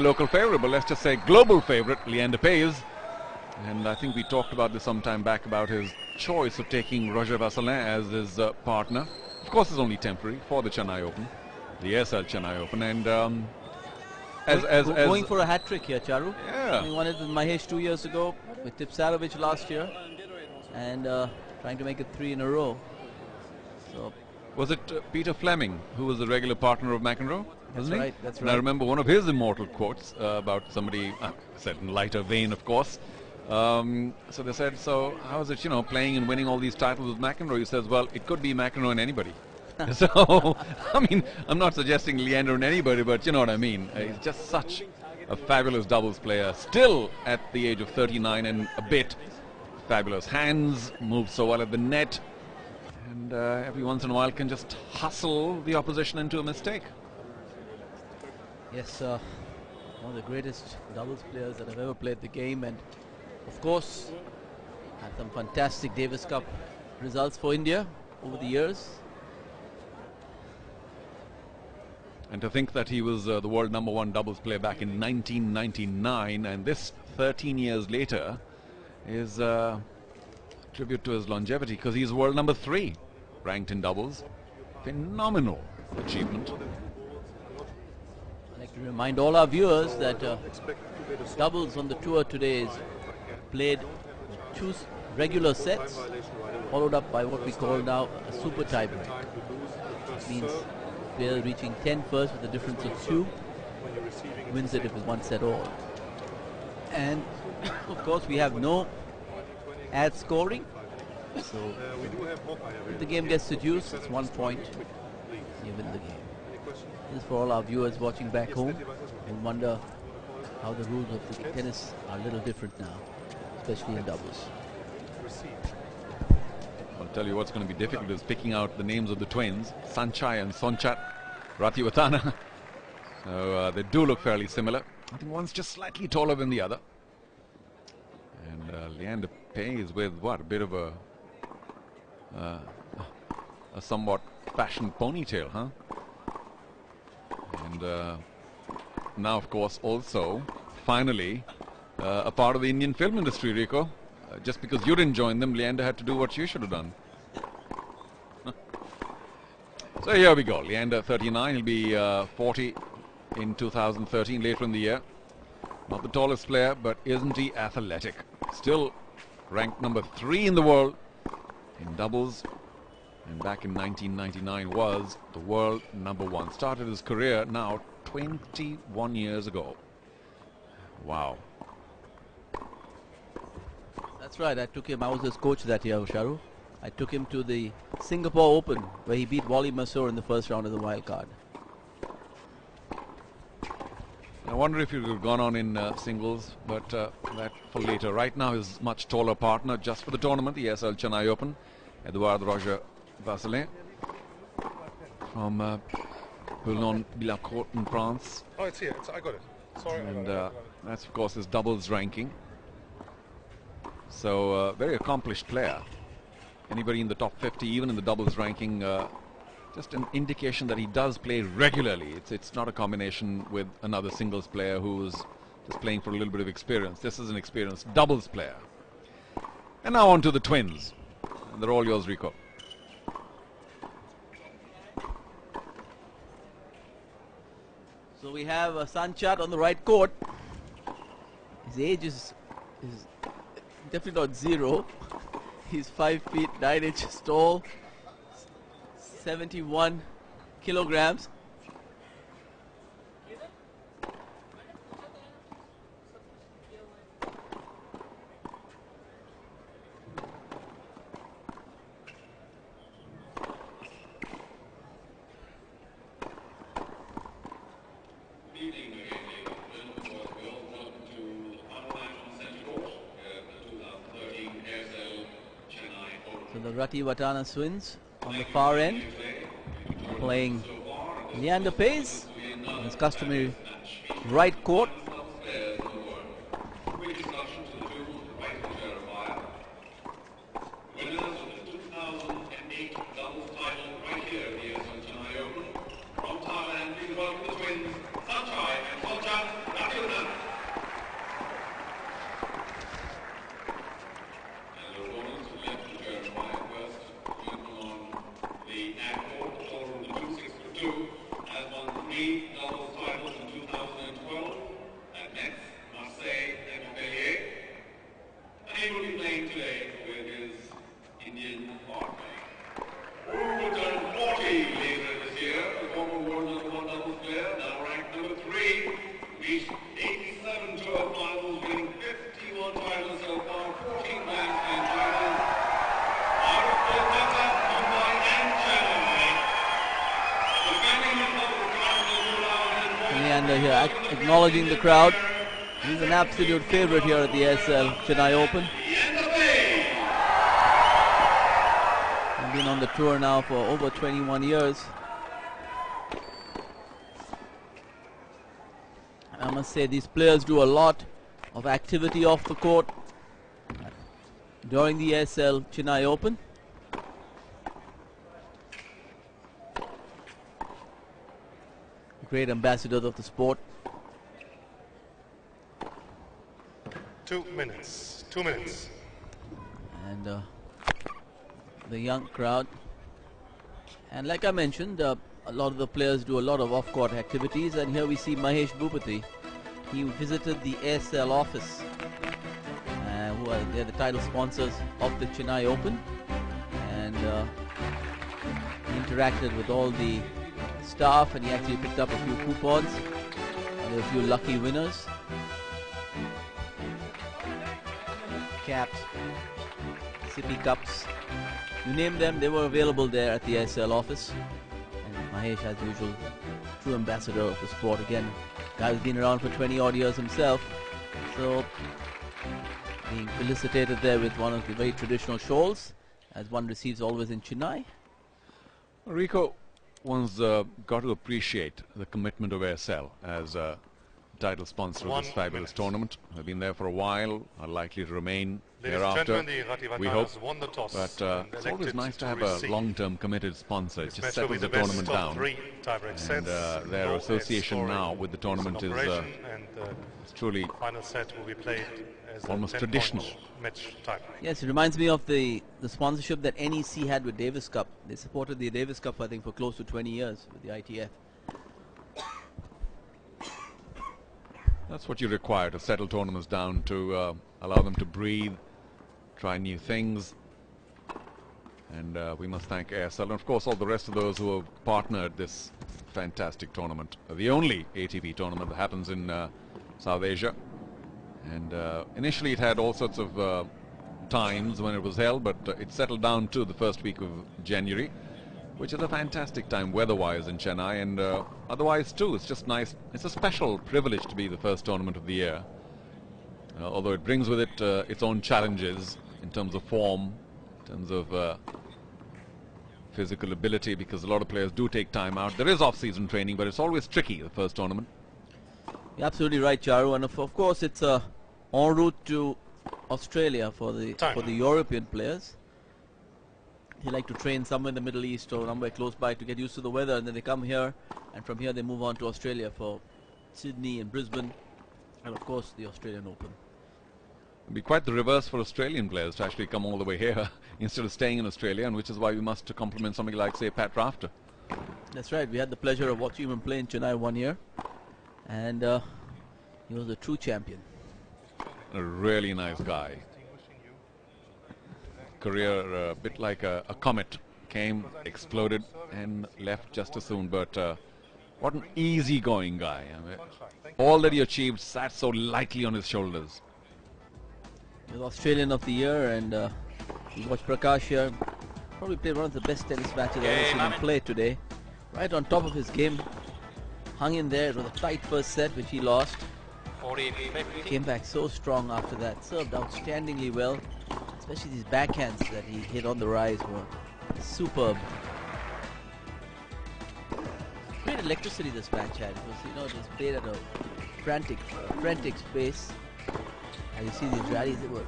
local favourite, but let's just say global favourite, Leander PAES. And I think we talked about this some time back about his choice of taking ROGER-VASSELIN as his partner. Of course, it's only temporary for the Chennai Open, the Aircel Chennai Open, and going for a hat trick here, Charu. Yeah. He won it with Mahesh 2 years ago, with Tipsarevic last year, and trying to make it 3 in a row. So was it Peter Fleming who was the regular partner of McEnroe? That's right. That's and right. I remember one of his immortal quotes about somebody said in lighter vein, of course. So they said, so how is it, playing and winning all these titles with McEnroe? He says, well, it could be McEnroe and anybody. So, I mean, I'm not suggesting Leander and anybody, but you know what I mean. He's just such a fabulous doubles player, still at the age of 39 and a bit. Fabulous hands, moves so well at the net, and every once in a while can just hustle the opposition into a mistake. Yes, one of the greatest doubles players that have ever played the game, and of course had some fantastic Davis Cup results for India over the years. And to think that he was the world #1 doubles player back in 1999, and this 13 years later is a tribute to his longevity, because he's world #3 ranked in doubles. Phenomenal achievement. I'd like to remind all our viewers that doubles on the tour today is played 2 regular sets, followed up by what we call now a super tiebreak. It means player reaching 10 first with a difference of 2 wins it if it's 1 set all. And of course we have no ad scoring, so if the game gets seduced, it's 1 point, you win the game. This is for all our viewers watching back home who wonder how the rules of the tennis are a little different now, especially in doubles. I'll tell you what's going to be difficult is picking out the names of the twins, Sanchai and Sonchat, RATIWATANA. So they do look fairly similar. I think one's just slightly taller than the other. And Leander PAES with what, a bit of a somewhat fashioned ponytail, huh? And now, of course, also finally a part of the Indian film industry, Rico. Just because you didn't join them, Leander had to do what you should have done. So here we go. Leander 39, he'll be 40 in 2013, later in the year. Not the tallest player, but isn't he athletic? Still ranked #3 in the world in doubles, and back in 1999 was the world #1. Started his career now 21 years ago. Wow. That's right, I took him, I was his coach that year, Sharu. I took him to the Singapore Open, where he beat Wally Masur in the first round of the wild card. I wonder if he would have gone on in singles, but that for later. Right now, his much taller partner, just for the tournament, the Aircel Chennai Open, Edouard ROGER-VASSELIN from Boulogne-Billancourt in France. Oh, it's here. I got it. Sorry. And that's, of course, his doubles ranking. So, very accomplished player. Anybody in the top 50, even in the doubles ranking, just an indication that he does play regularly. It's not a combination with another singles player who's just playing for a little bit of experience. This is an experienced doubles player. And now on to the twins. And they're all yours, Rico. So we have Sonchat on the right court. His age is definitely not 0. He's 5 feet 9 inches tall, 71 kilograms. So the RATIWATANA twins on the far end, playing Leander PAES on his customary right court. From Thailand, please welcome the twins, Sanchai and Sonchat. He's 87 tour finals, winning 51 titles so far, 14 Grand Slam titles. Out of Kolkata, Mumbai and Chennai. Defending his double title in 2000. Leander here acknowledging the crowd. He's an absolute favorite here at the Aircel Chennai Open. He's been on the tour now for over 21 years. I must say these players do a lot of activity off the court during the Aircel Chennai Open. Great ambassadors of the sport. 2 minutes. 2 minutes. And the young crowd. And like I mentioned, a lot of the players do a lot of off-court activities. And here we see Mahesh Bhupati. He visited the Aircel office, they're the title sponsors of the Chennai Open. And he interacted with all the staff, and he actually picked up a few coupons. There were a few lucky winners. Caps, sippy cups, you name them, they were available there at the Aircel office. And Mahesh, as usual, true ambassador of the sport again. Guy who's been around for 20 odd years himself. So, being felicitated there with one of the very traditional shawls, as one receives always in Chennai. Rico, one's got to appreciate the commitment of Aircel as a title sponsor of this fabulous tournament. They've been there for a while, are likely to remain thereafter, we hope. But it's always nice to have a long-term committed sponsor. It just settles the tournament down. And their association now with the tournament is truly almost traditional. Yes, it reminds me of the sponsorship that NEC had with Davis Cup. They supported the Davis Cup, I think, for close to 20 years with the ITF. That's what you require to settle tournaments down, to allow them to breathe, try new things. And we must thank Aircel and of course all the rest of those who have partnered this fantastic tournament. The only ATP tournament that happens in South Asia. And initially it had all sorts of times when it was held, but it settled down to the first week of January, which is a fantastic time weather-wise in Chennai, and otherwise too, it's just nice. It's a special privilege to be the first tournament of the year, although it brings with it its own challenges in terms of form, in terms of physical ability, because a lot of players do take time out. There is off-season training, but it's always tricky, the first tournament. You're absolutely right, Charu, and of course it's en route to Australia for the European players. They like to train somewhere in the Middle East or somewhere close by to get used to the weather, and then they come here, and from here they move on to Australia for Sydney and Brisbane, and of course the Australian Open. It'd be quite the reverse for Australian players to actually come all the way here instead of staying in Australia, and which is why we must compliment somebody like, say, Pat Rafter. That's right. We had the pleasure of watching him play in Chennai one year, and he was a true champion. A really nice guy. Career a bit like a comet, came, exploded and left just as soon, but what an easygoing guy. I mean, all that he achieved sat so lightly on his shoulders. He was Australian of the Year, and you watch Prakash here, probably played one of the best tennis matches I've ever seen him play today. Right on top of his game, hung in there. It was a tight first set which he lost. Came back so strong after that, served outstandingly well. Especially these backhands that he hit on the rise were superb. Great electricity this match had. It was, it was played at a frantic pace. As you see these rallies, they were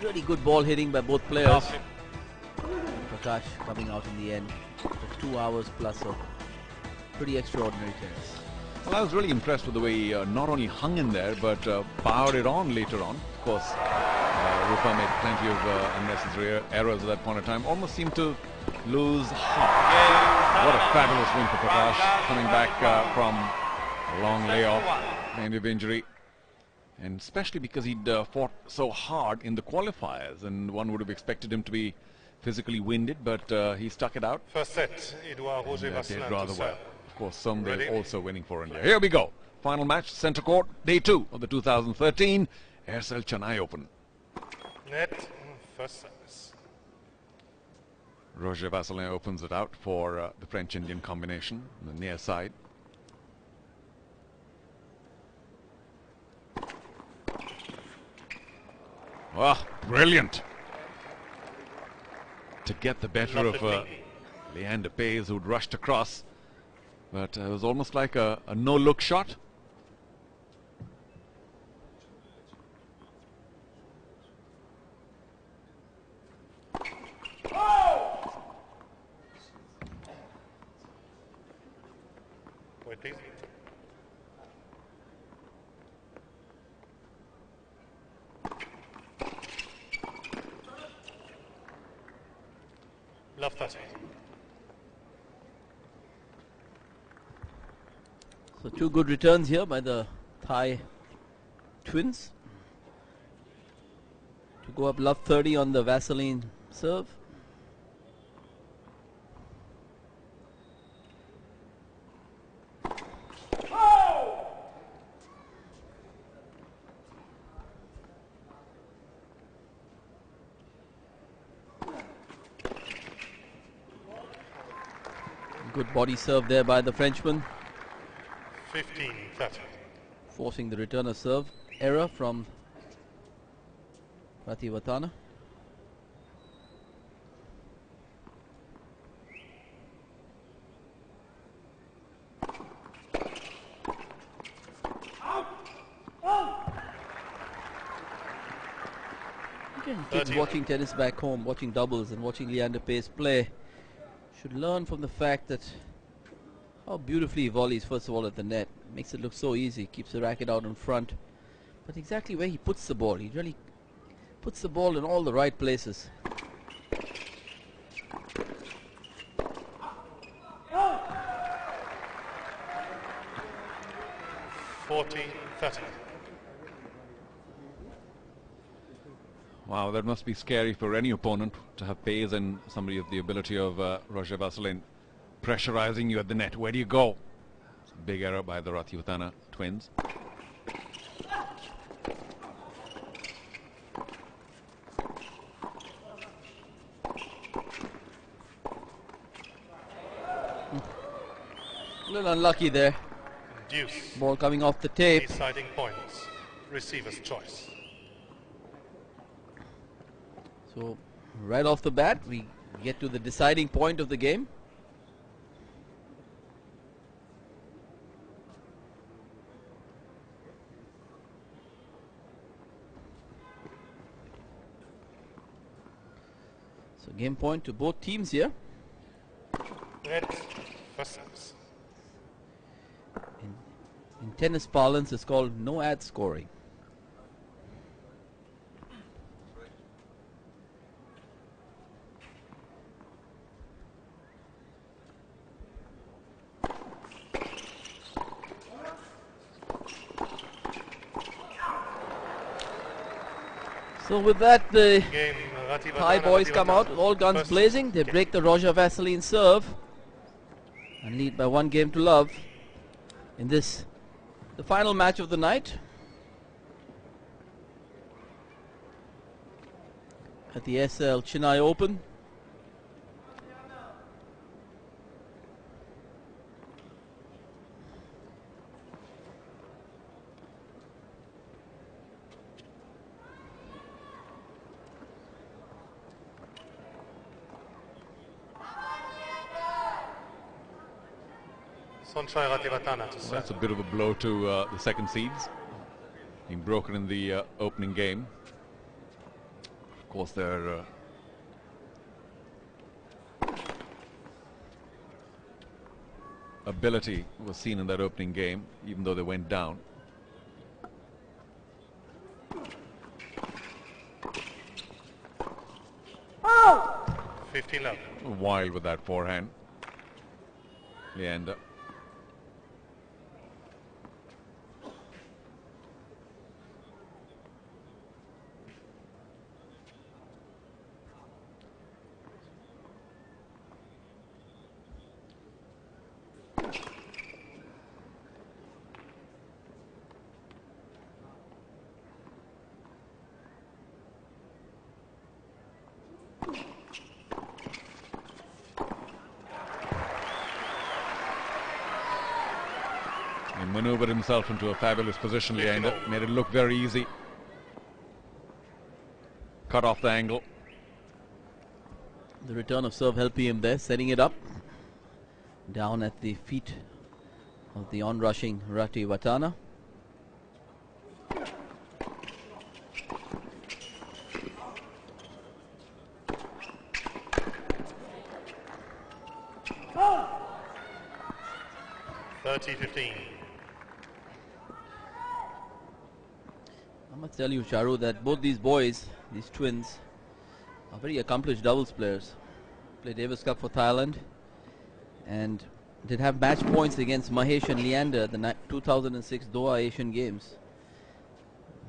really good ball hitting by both players. Prakash coming out in the end for 2 hours plus of pretty extraordinary tennis. Well, I was really impressed with the way he not only hung in there, but powered it on later on. Of course, Rupa made plenty of unnecessary errors at that point in time. Almost seemed to lose heart. What a fabulous win for Prakash, coming back from a long layoff, kind of injury. And especially because he'd fought so hard in the qualifiers, and one would have expected him to be physically winded, but he stuck it out. First set, Edouard, ROGER-VASSELIN did rather well. Of course, Sunday also winning for India. Here we go. final match, centre court, day 2 of the 2013 Aircel Chennai Open. Net, first service. ROGER-VASSELIN opens it out for the French-Indian combination on the near side. Oh, brilliant! To get the better of Leander PAES, who'd rushed across. But it was almost like a no-look shot. Wait, please. Love 30. So 2 good returns here by the Thai twins to go up love 30 on the Vasseline serve. Good body serve there by the Frenchman. 15-30. Forcing the return of serve error from RATIWATANA. Again, kids watching tennis back home, watching doubles and watching Leander PAES play should learn from the fact that how beautifully he volleys, first of all, at the net. Makes it look so easy, keeps the racket out in front. But exactly where he puts the ball, he really puts the ball in all the right places. $40-30. Wow, that must be scary for any opponent to have PAES and somebody of the ability of ROGER-VASSELIN pressurizing you at the net. Where do you go? It's a big error by the RATIWATANA twins. A little unlucky there. Deuce. Ball coming off the tape. Deciding points. Receiver's choice. So right off the bat, we get to the deciding point of the game. So game point to both teams here. Red, first service. In tennis parlance, it's called no ad scoring. So with that, the Thai boys come out with all guns blazing. They break the ROGER-VASSELIN serve and lead by 1-0 in this, the final match of the night at the Aircel Chennai Open. Sanchai RATIWATANA to serve. That's a bit of a blow to the second seeds. Being broken in the opening game. Of course, their ability was seen in that opening game, even though they went down. Oh! 15-11. Wild with that forehand. Leander. He maneuvered himself into a fabulous position, Leander. Made it look very easy. Cut off the angle. The return of serve helping him there, setting it up. Down at the feet of the on-rushing RATIWATANA. Oh. 30-15. I must tell you, Charu, that both these boys, these twins, are very accomplished doubles players. Played Davis Cup for Thailand and did have match points against Mahesh and Leander at the 2006 Doha Asian Games.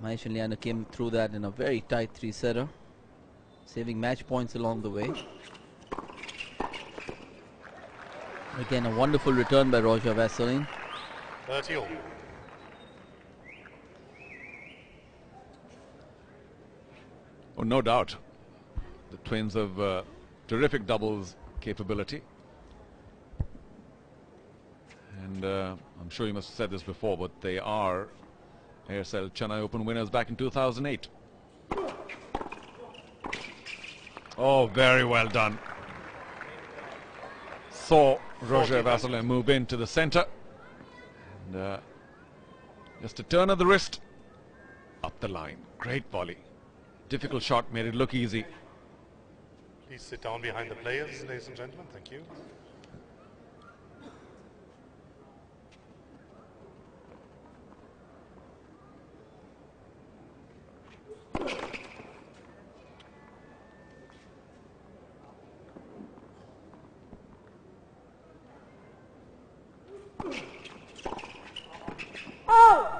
Mahesh and Leander came through that in a very tight three-setter, saving match points along the way. Again, a wonderful return by ROGER-VASSELIN. 30-all. Oh, no doubt. The twins have terrific doubles capability. And I'm sure you must have said this before, but they are Aircel Chennai Open winners back in 2008. Oh, very well done. Saw ROGER-VASSELIN move into the center. And just a turn of the wrist. Up the line. Great volley. Difficult shot, made it look easy. Please sit down behind the players, ladies and gentlemen. Thank you.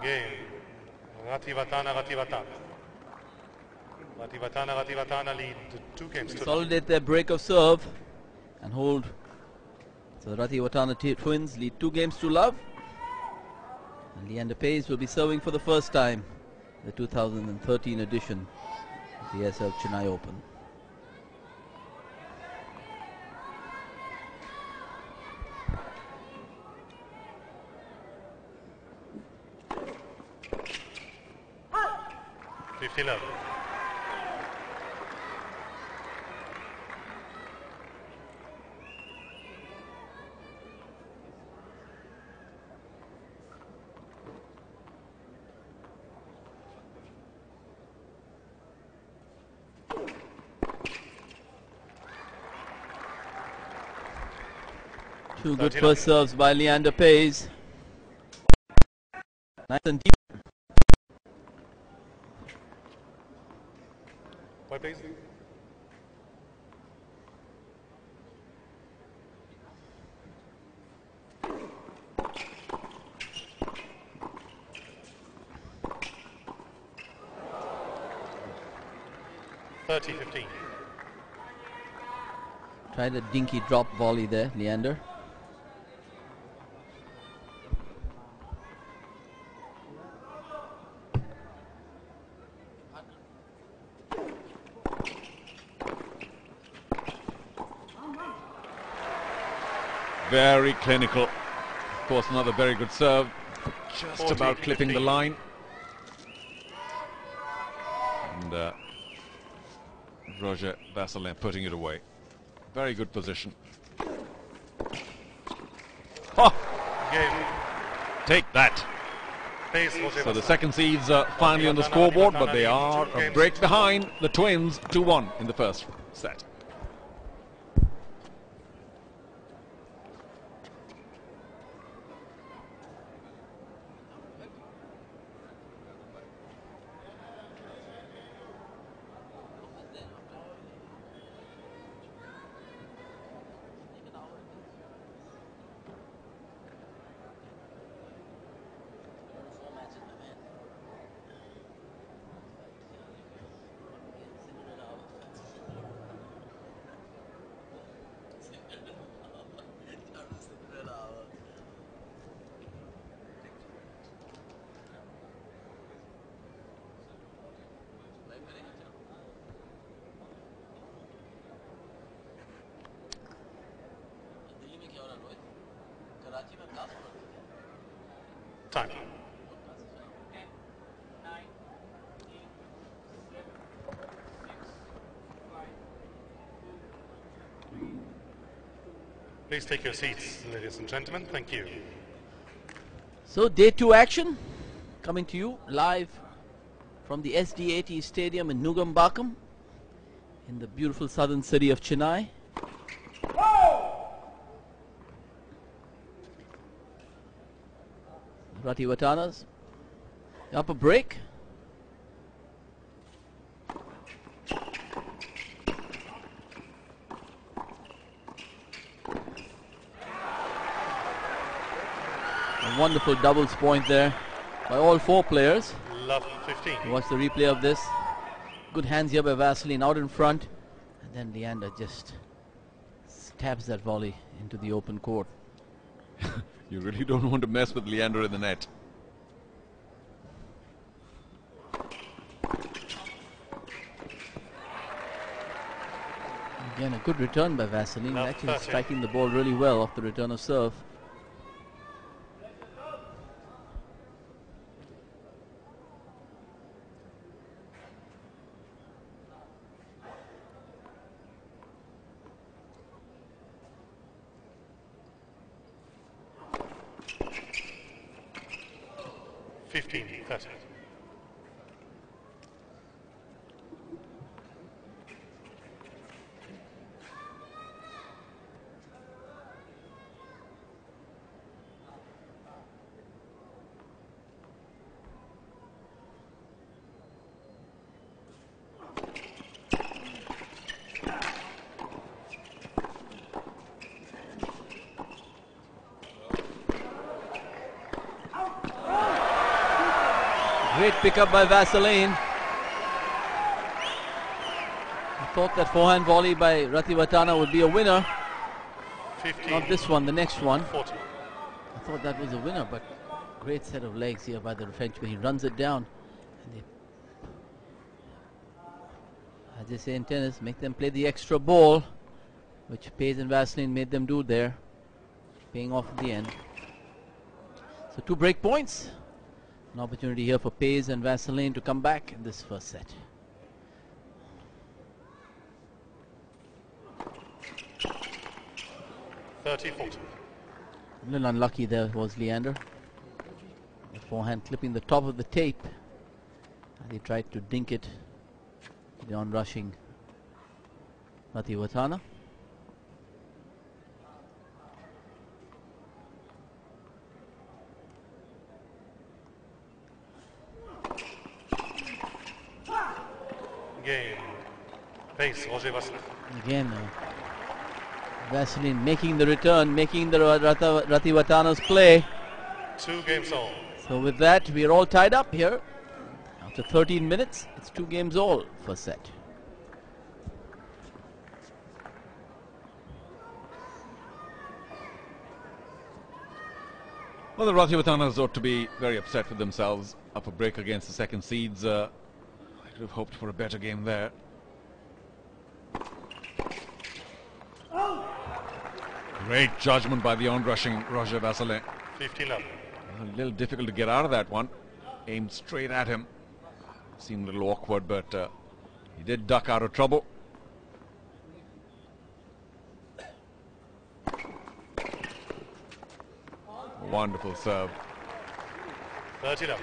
Game. RATIWATANA. RATIWATANA lead 2 games to Consolidate their break of serve and hold. So the RATIWATANA twins lead 2 games to love. And Leander PAES will be serving for the first time the 2013 edition of the Aircel Chennai Open. love. Two good first serves by Leander PAES. Nice and deep. What please? $30-15. Tried a dinky drop volley there, Leander. Very clinical. Of course, another very good serve. Just about clipping the line. And ROGER-VASSELIN putting it away. Very good position. Oh! Game. Take that. So the second seeds are finally on the scoreboard, but they are a break behind the twins, 2-1 in the first set. Time. Please take your seats, ladies and gentlemen. Thank you. So day 2 action coming to you live from the SD80 Stadium in Nugambakkam in the beautiful southern city of Chennai. Ratiwatanas up a break. A wonderful doubles point there by all 4 players. Love 15. Watch the replay of this. Good hands here by Vasseline out in front. And then Leander just stabs that volley into the open court. You really don't want to mess with Leander in the net. Again, a good return by Vasseline. Love Actually 30. striking the ball really well off the return of serve. That's it. Great pickup by Vasseline. I thought that forehand volley by Ratiwatana would be a winner. 15. Not this one, the next one. 40. I thought that was a winner, but great set of legs here by the Frenchman. He runs it down. And they, as they say in tennis, make them play the extra ball, which PAES and Vasseline made them do there, paying off at the end. So 2 break points. An opportunity here for PAES and Vasseline to come back in this first set. A little unlucky there was Leander. The forehand clipping the top of the tape. And he tried to dink it to the on-rushing Ratiwatana. Game. PAES, ROGER-VASSELIN. Again, Vasseline making the return, making the Ratiwatana's play. 2 games all. So with that, we are all tied up here. After 13 minutes, it's 2 games all first set. Well, the Ratiwatanas ought to be very upset with themselves. Up a break against the second seeds. I could have hoped for a better game there. Great judgment by the on-rushing ROGER-VASSELIN. 15-11. A little difficult to get out of that one. Aimed straight at him. Seemed a little awkward, but he did duck out of trouble. Wonderful serve. 30-11.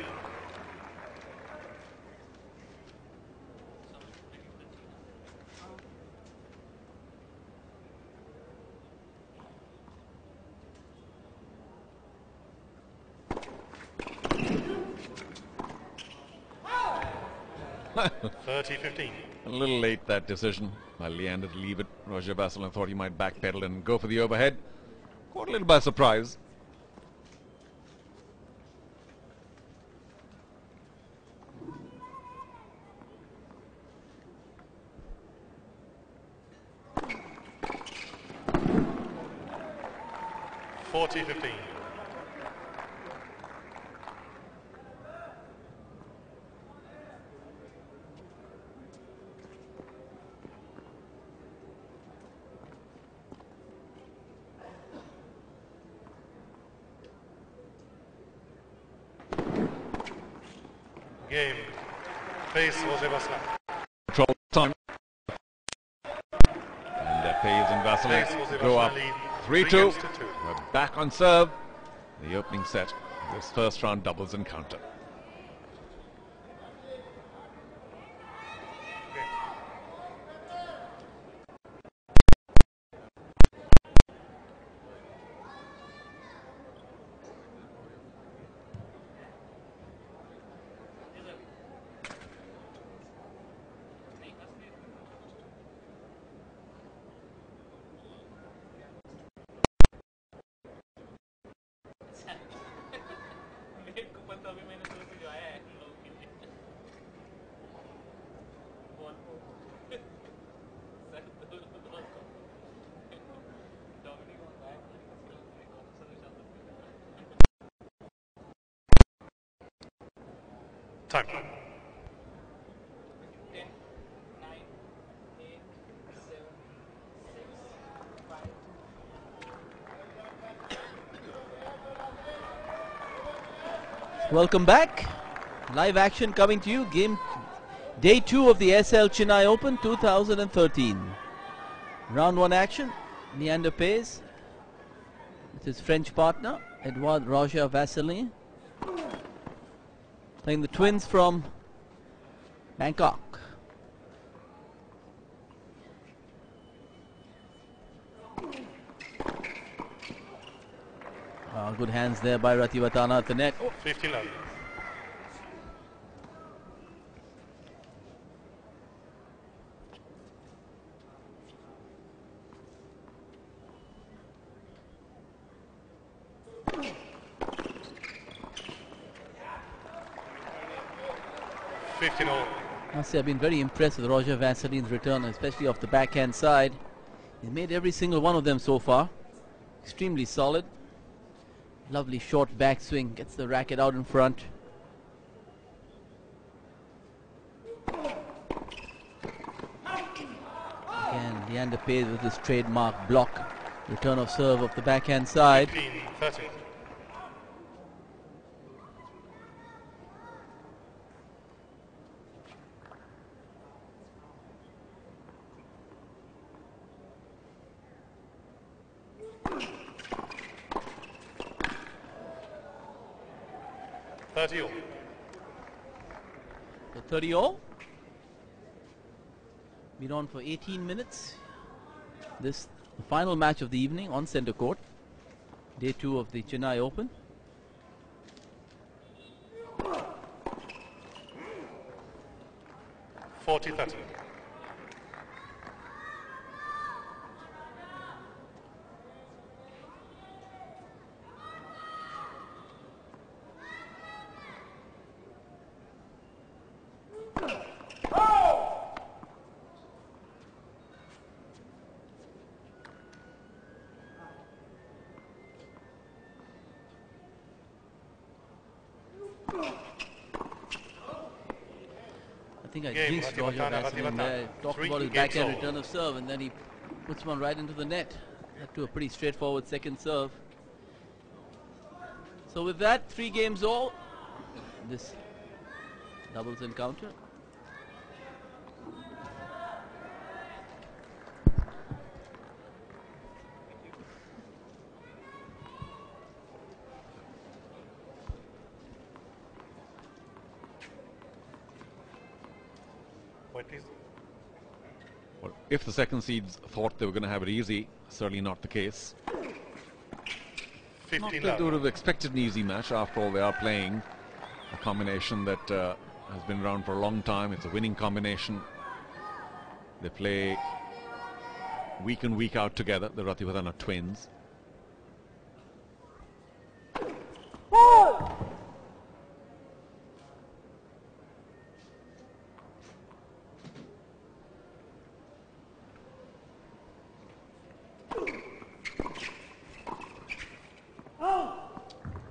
A little late, that decision by Leander to leave it. ROGER-VASSELIN thought he might backpedal and go for the overhead. Caught a little by surprise. (40-15). Game. PAES ROGER-VASSELIN. Control time. And PAES and PAES Vasselin go up lead 3-2. 3-2. We're back on serve. The opening set, this first round doubles encounter. Time. 10, 9, 8, 7, 6, 5. Welcome back. Live action coming to you. Day 2 of the Aircel Chennai Open 2013. Round 1 action. Leander PAES with his French partner Edouard ROGER-VASSELIN, playing the twins from Bangkok. Good hands there by RATIWATANA at the net. 15-11. I must say I've been very impressed with ROGER-VASSELIN's return, especially off the backhand side. He's made every single one of them so far. Extremely solid. Lovely short backswing, gets the racket out in front. Again, Leander PAES with his trademark block. Return of serve of the backhand side. 15-30. So 30 all. Been on for 18 minutes. This the final match of the evening on centre court. Day 2 of the Chennai Open.40-30. I think I Game, jinxed RATIWATANA, ROGER-VASSELIN there. Talked Three about his games backhand all. return of serve, and then he puts one right into the net. That to a pretty straightforward second serve. So with that, 3 games all. This doubles encounter. Wait, please. Well, if the second seeds thought they were going to have it easy, certainly not the case. Not that they would 15-11. have expected an easy match. After all, they are playing a combination that has been around for a long time. It's a winning combination. They play week in, week out together, the RATIWATANA twins.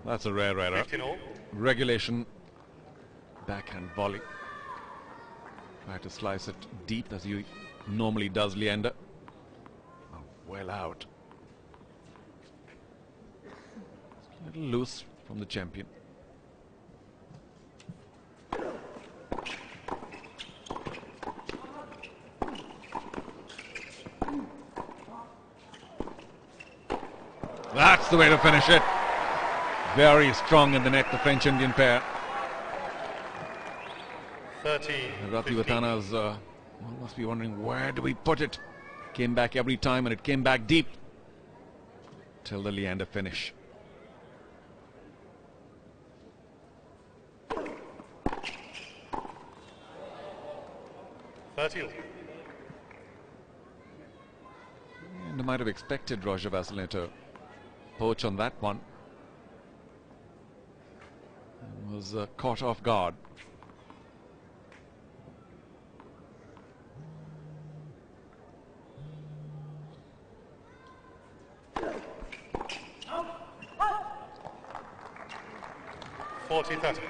That's a rare error. 15-all. Regulation backhand volley. Try to slice it deep as he normally does, Leander. Oh, well out. A little loose from the champion. That's the way to finish it. Very strong in the net, the French-Indian pair. 30. Ratiwatana's must be wondering, where do we put it? Came back every time and it came back deep till the Leander finish. And I might have expected ROGER-VASSELIN to poach on that one. He was caught off guard. .40-30.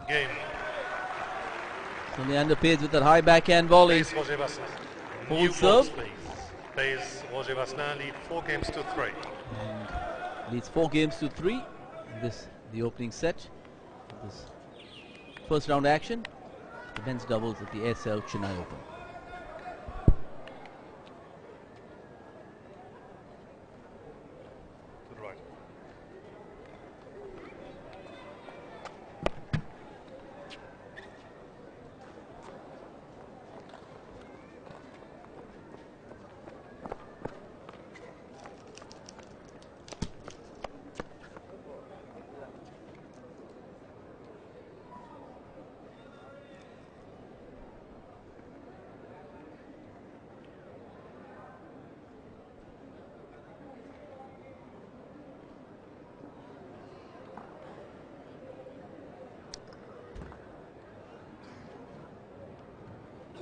Game. So Leander PAES with that high backhand volley. ROGER-VASSELIN. Full New serve. balls, please. PAES ROGER-VASSELIN lead 4 games to 3. And leads 4 games to 3. This the opening set. This first round action. The men's doubles at the Aircel Chennai Open. To the right.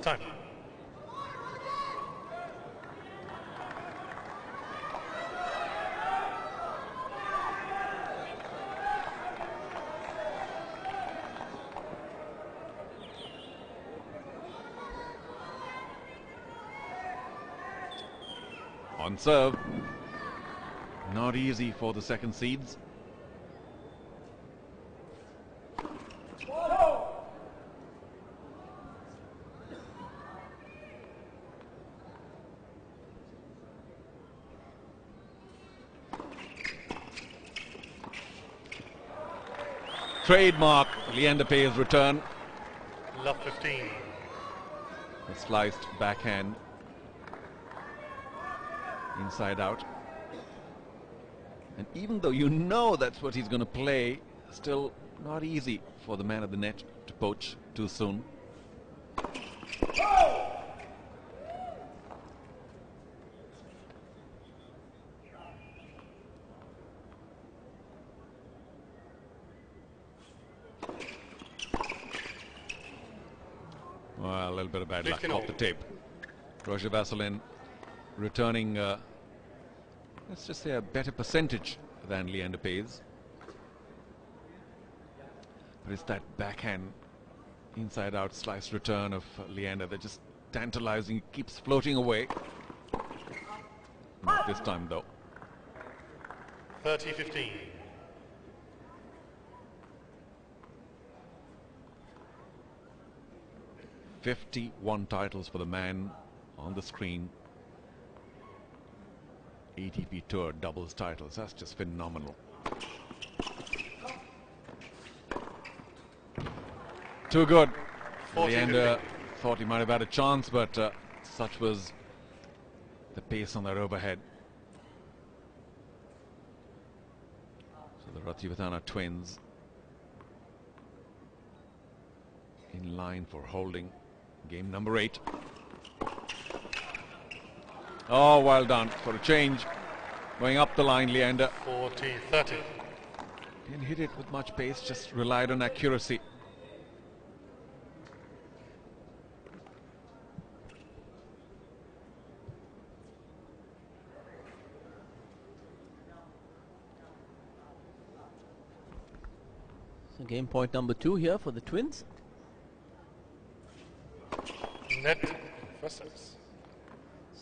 Time. On serve. Not easy for the second seeds. Trademark Leander PAES return. Love 15. A sliced backhand. Inside out. And even though you know that's what he's going to play, still not easy for the man at the net to poach too soon. Well, a little bit of bad luck off the tape. ROGER-VASSELIN returning, let's just say, a better percentage than Leander PAES. But it's that backhand inside out slice return of Leander that just tantalizing, keeps floating away. Not this time though. 30-15. "51 titles for the man on the screen. ATP Tour doubles titles. That's just phenomenal. Too good. Leander thought he might have had a chance, but such was the pace on that overhead. So the Ratiwatana twins in line for holding game number 8. Oh, well done for a change. Going up the line, Leander. 40-30. Didn't hit it with much pace, just relied on accuracy. So game point number 2 here for the twins. net for service.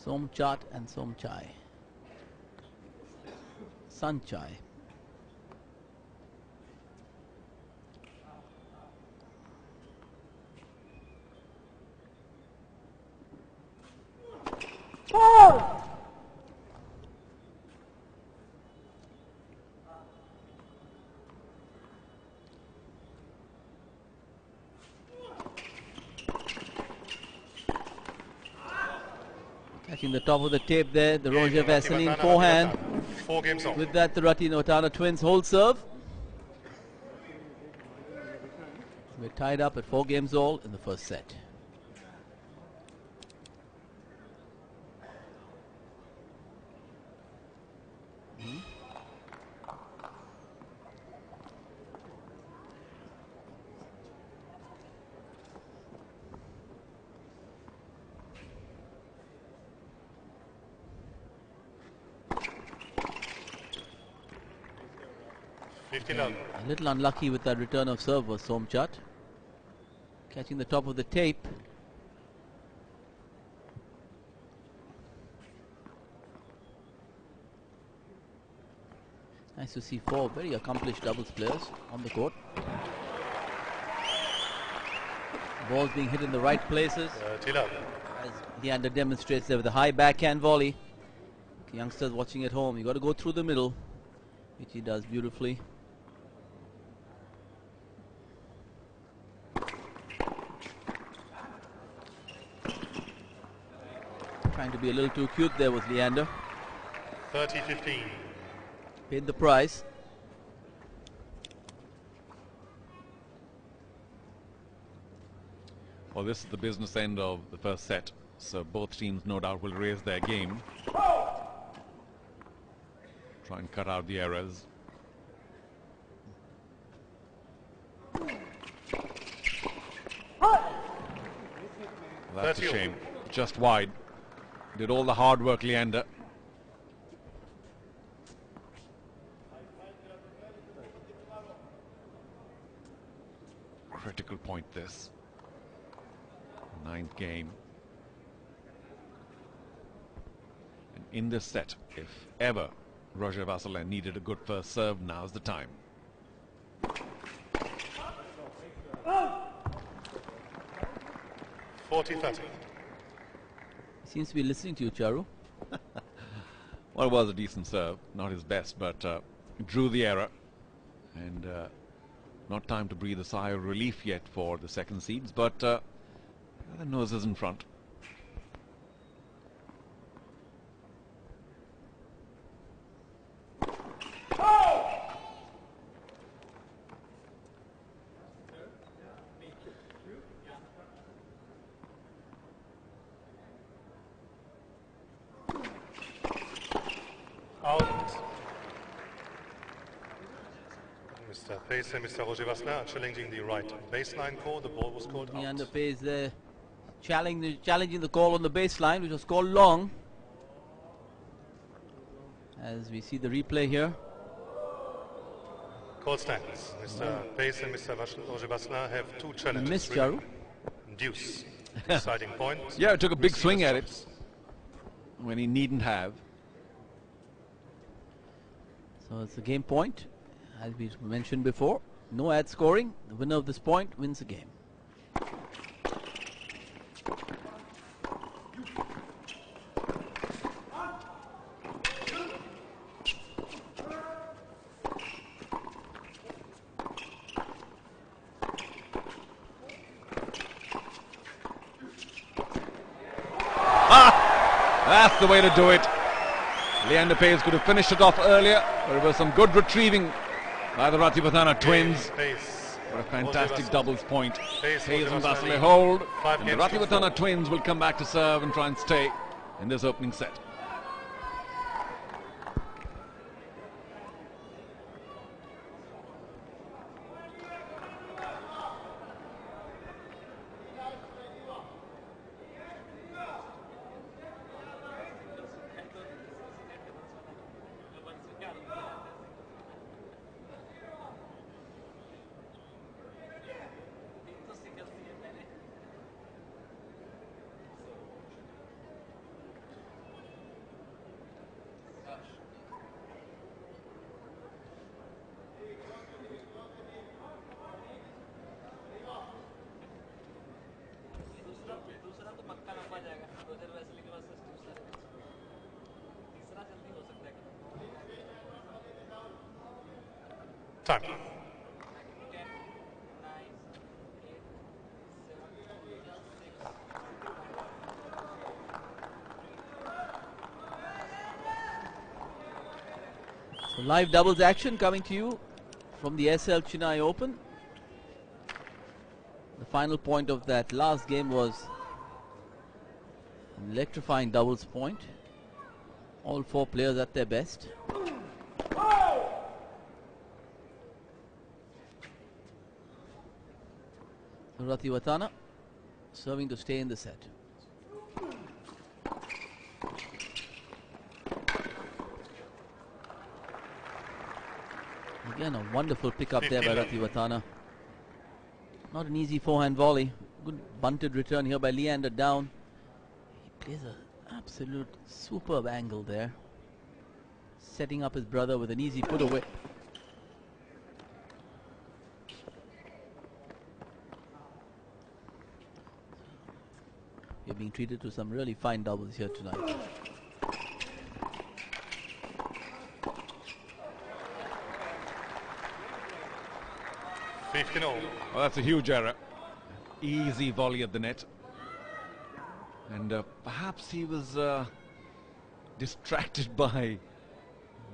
Sonchat and Sanchai. Sanchai. Catching the top of the tape there, the ROGER-VASSELIN forehand. 4 games off. With that, the RATIWATANA twins hold serve. We're tied up at 4 games all in the first set. A little unlucky with that return of serve was Sonchat. Catching the top of the tape. Nice to see 4 very accomplished doubles players on the court. Balls being hit in the right places. As Leander demonstrates there with a high backhand volley. Youngsters watching at home, you got to go through the middle, which he does beautifully. Trying to be a little too cute there was Leander. 30-15. Paid the price. Well, this is the business end of the first set, so both teams no doubt will raise their game. Try and cut out the errors. That's a shame. Just wide. Did all the hard work, Leander. Critical point this. 9th game. And in this set, if ever ROGER-VASSELIN needed a good first serve, now's the time. Seems to be listening to you, Charu. Well, it was a decent serve, not his best, but drew the error. And not time to breathe a sigh of relief yet for the second seeds, but the nose is in front. Mr. PAES and Mr. ROGER-VASSELIN are challenging the right baseline call. The ball was called out. Leander PAES there challenging the call on the baseline, which was called long. As we see the replay here. Call stands. Mr. PAES and Mr. ROGER-VASSELIN have 2 challenges. Miss Charu. Deuce. Deciding point. Yeah, took a big swing at it when he needn't have. So it's a game point. As we mentioned before, no ad scoring. The winner of this point wins the game. That's the way to do it. Leander PAES could have finished it off earlier, but it was some good retrieving by the RATIWATANA twins. What a fantastic doubles point. PAES and VASSELIN hold, and the RATIWATANA twins will come back to serve and try and stay in this opening set. Time. 10, 9, 8, 7, 6, 5. So live doubles action coming to you from the Aircel Chennai Open. The final point of that last game was an electrifying doubles point. All four players at their best. RATIWATANA serving to stay in the set. Again, a wonderful pickup there by RATIWATANA. Not an easy forehand volley. Good bunted return here by Leander down. He plays an absolute superb angle there. Setting up his brother with an easy put away. You're being treated to some really fine doubles here tonight. Well, that's a huge error. Easy volley at the net. And perhaps he was distracted by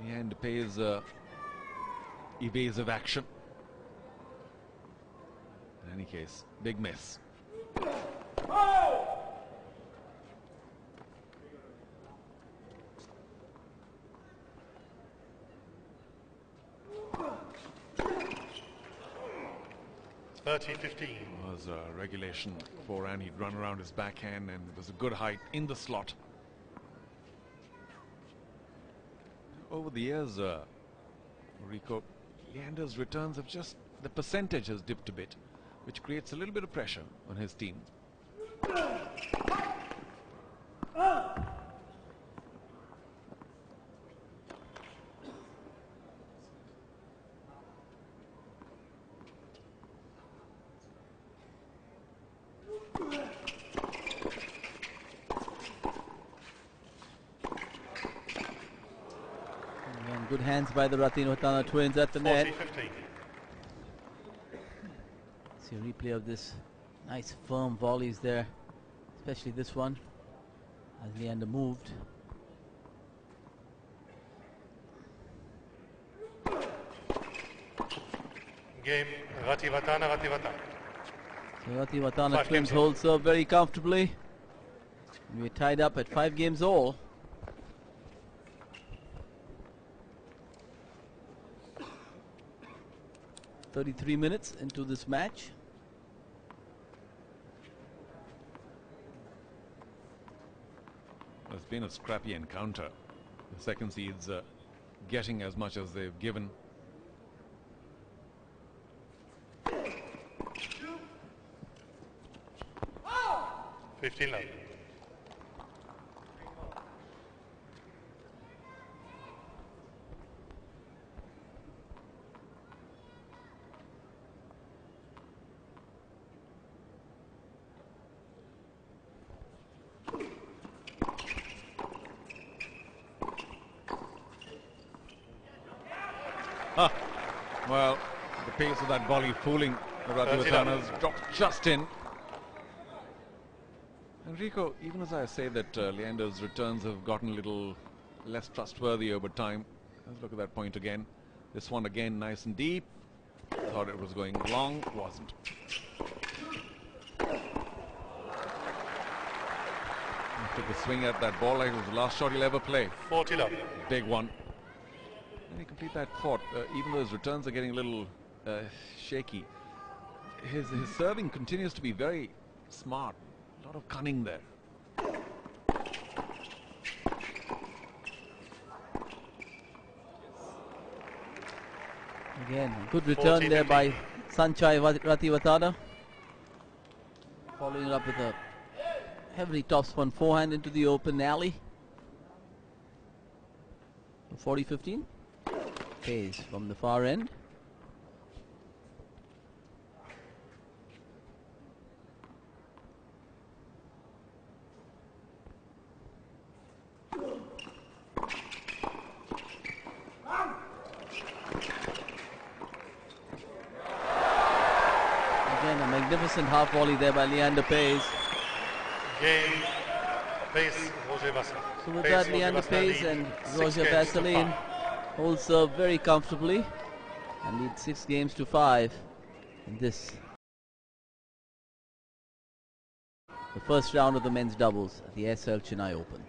the end PAES evasive action. In any case, big miss. Was a regulation forehand. He'd run around his backhand and it was a good height in the slot. Over the years, Rico, Leander's returns have just, the percentage has dipped a bit, which creates a little bit of pressure on his team. Good hands by the RATIWATANA twins at the net. See a replay of this. Nice firm volleys there, especially this one as Leander moved. Game RATIWATANA. So RATIWATANA twins hold serve very comfortably. We're tied up at 5 games all. .33 minutes into this match. It's been a scrappy encounter. The second seeds getting as much as they've given. $15. Well, the pace of that volley fooling the RATIWATANA's dropped just in. Enrico, even as I say that Leander's returns have gotten a little less trustworthy over time, let's look at that point again. This one again nice and deep. Thought it was going long, wasn't. He took a swing at that ball like it was the last shot he'll ever play. 40 love. Big one. Let me complete that thought. Even though his returns are getting a little shaky, his serving continues to be very smart. A lot of cunning there. Again, good return there by Sanchai RATIWATANA. Following it up with a heavily topspun forehand into the open alley. 40-15. PAES from the far end. Magnificent half volley there by Leander PAES. Game, PAES, ROGER-VASSELIN. So with PAES, that, Leander ROGER-VASSELIN PAES lead and 6 games to ROGER-VASSELIN 5. hold serve very comfortably and lead 6 games to 5 in this, the first round of the men's doubles at the Aircel Chennai Open.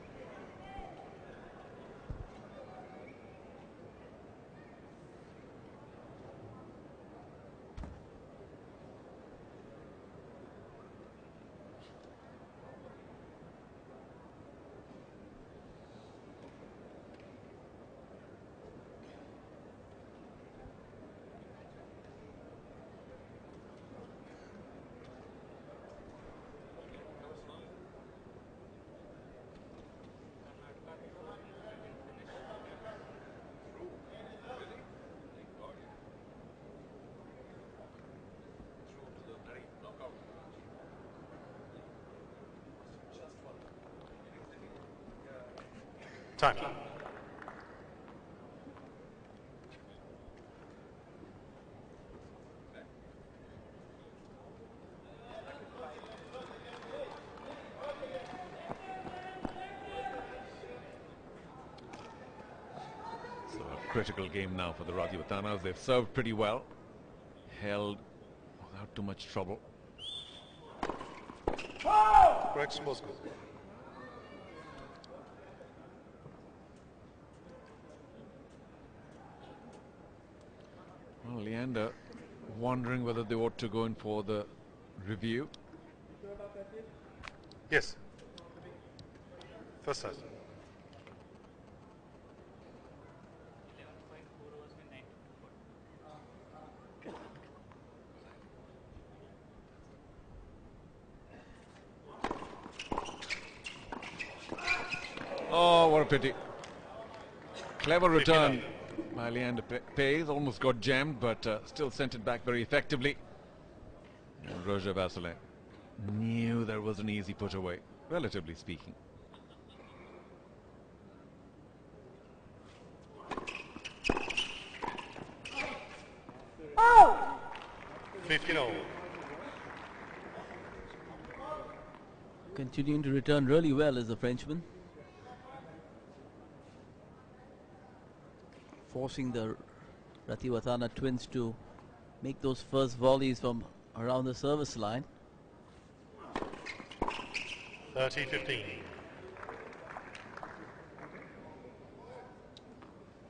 Time. So a critical game now for the RATIWATANAs. They've served pretty well, held without too much trouble. Correct score. Well, Leander wondering whether they ought to go in for the review. Yes. First set. Oh, what a pity. Clever return by Leander PAES. Almost got jammed, but still sent it back very effectively. And ROGER-VASSELIN knew there was an easy put away, relatively speaking. Oh! 15-0. Continuing to return really well is the Frenchman, forcing the RATIWATANA twins to make those first volleys from around the service line. 30-15.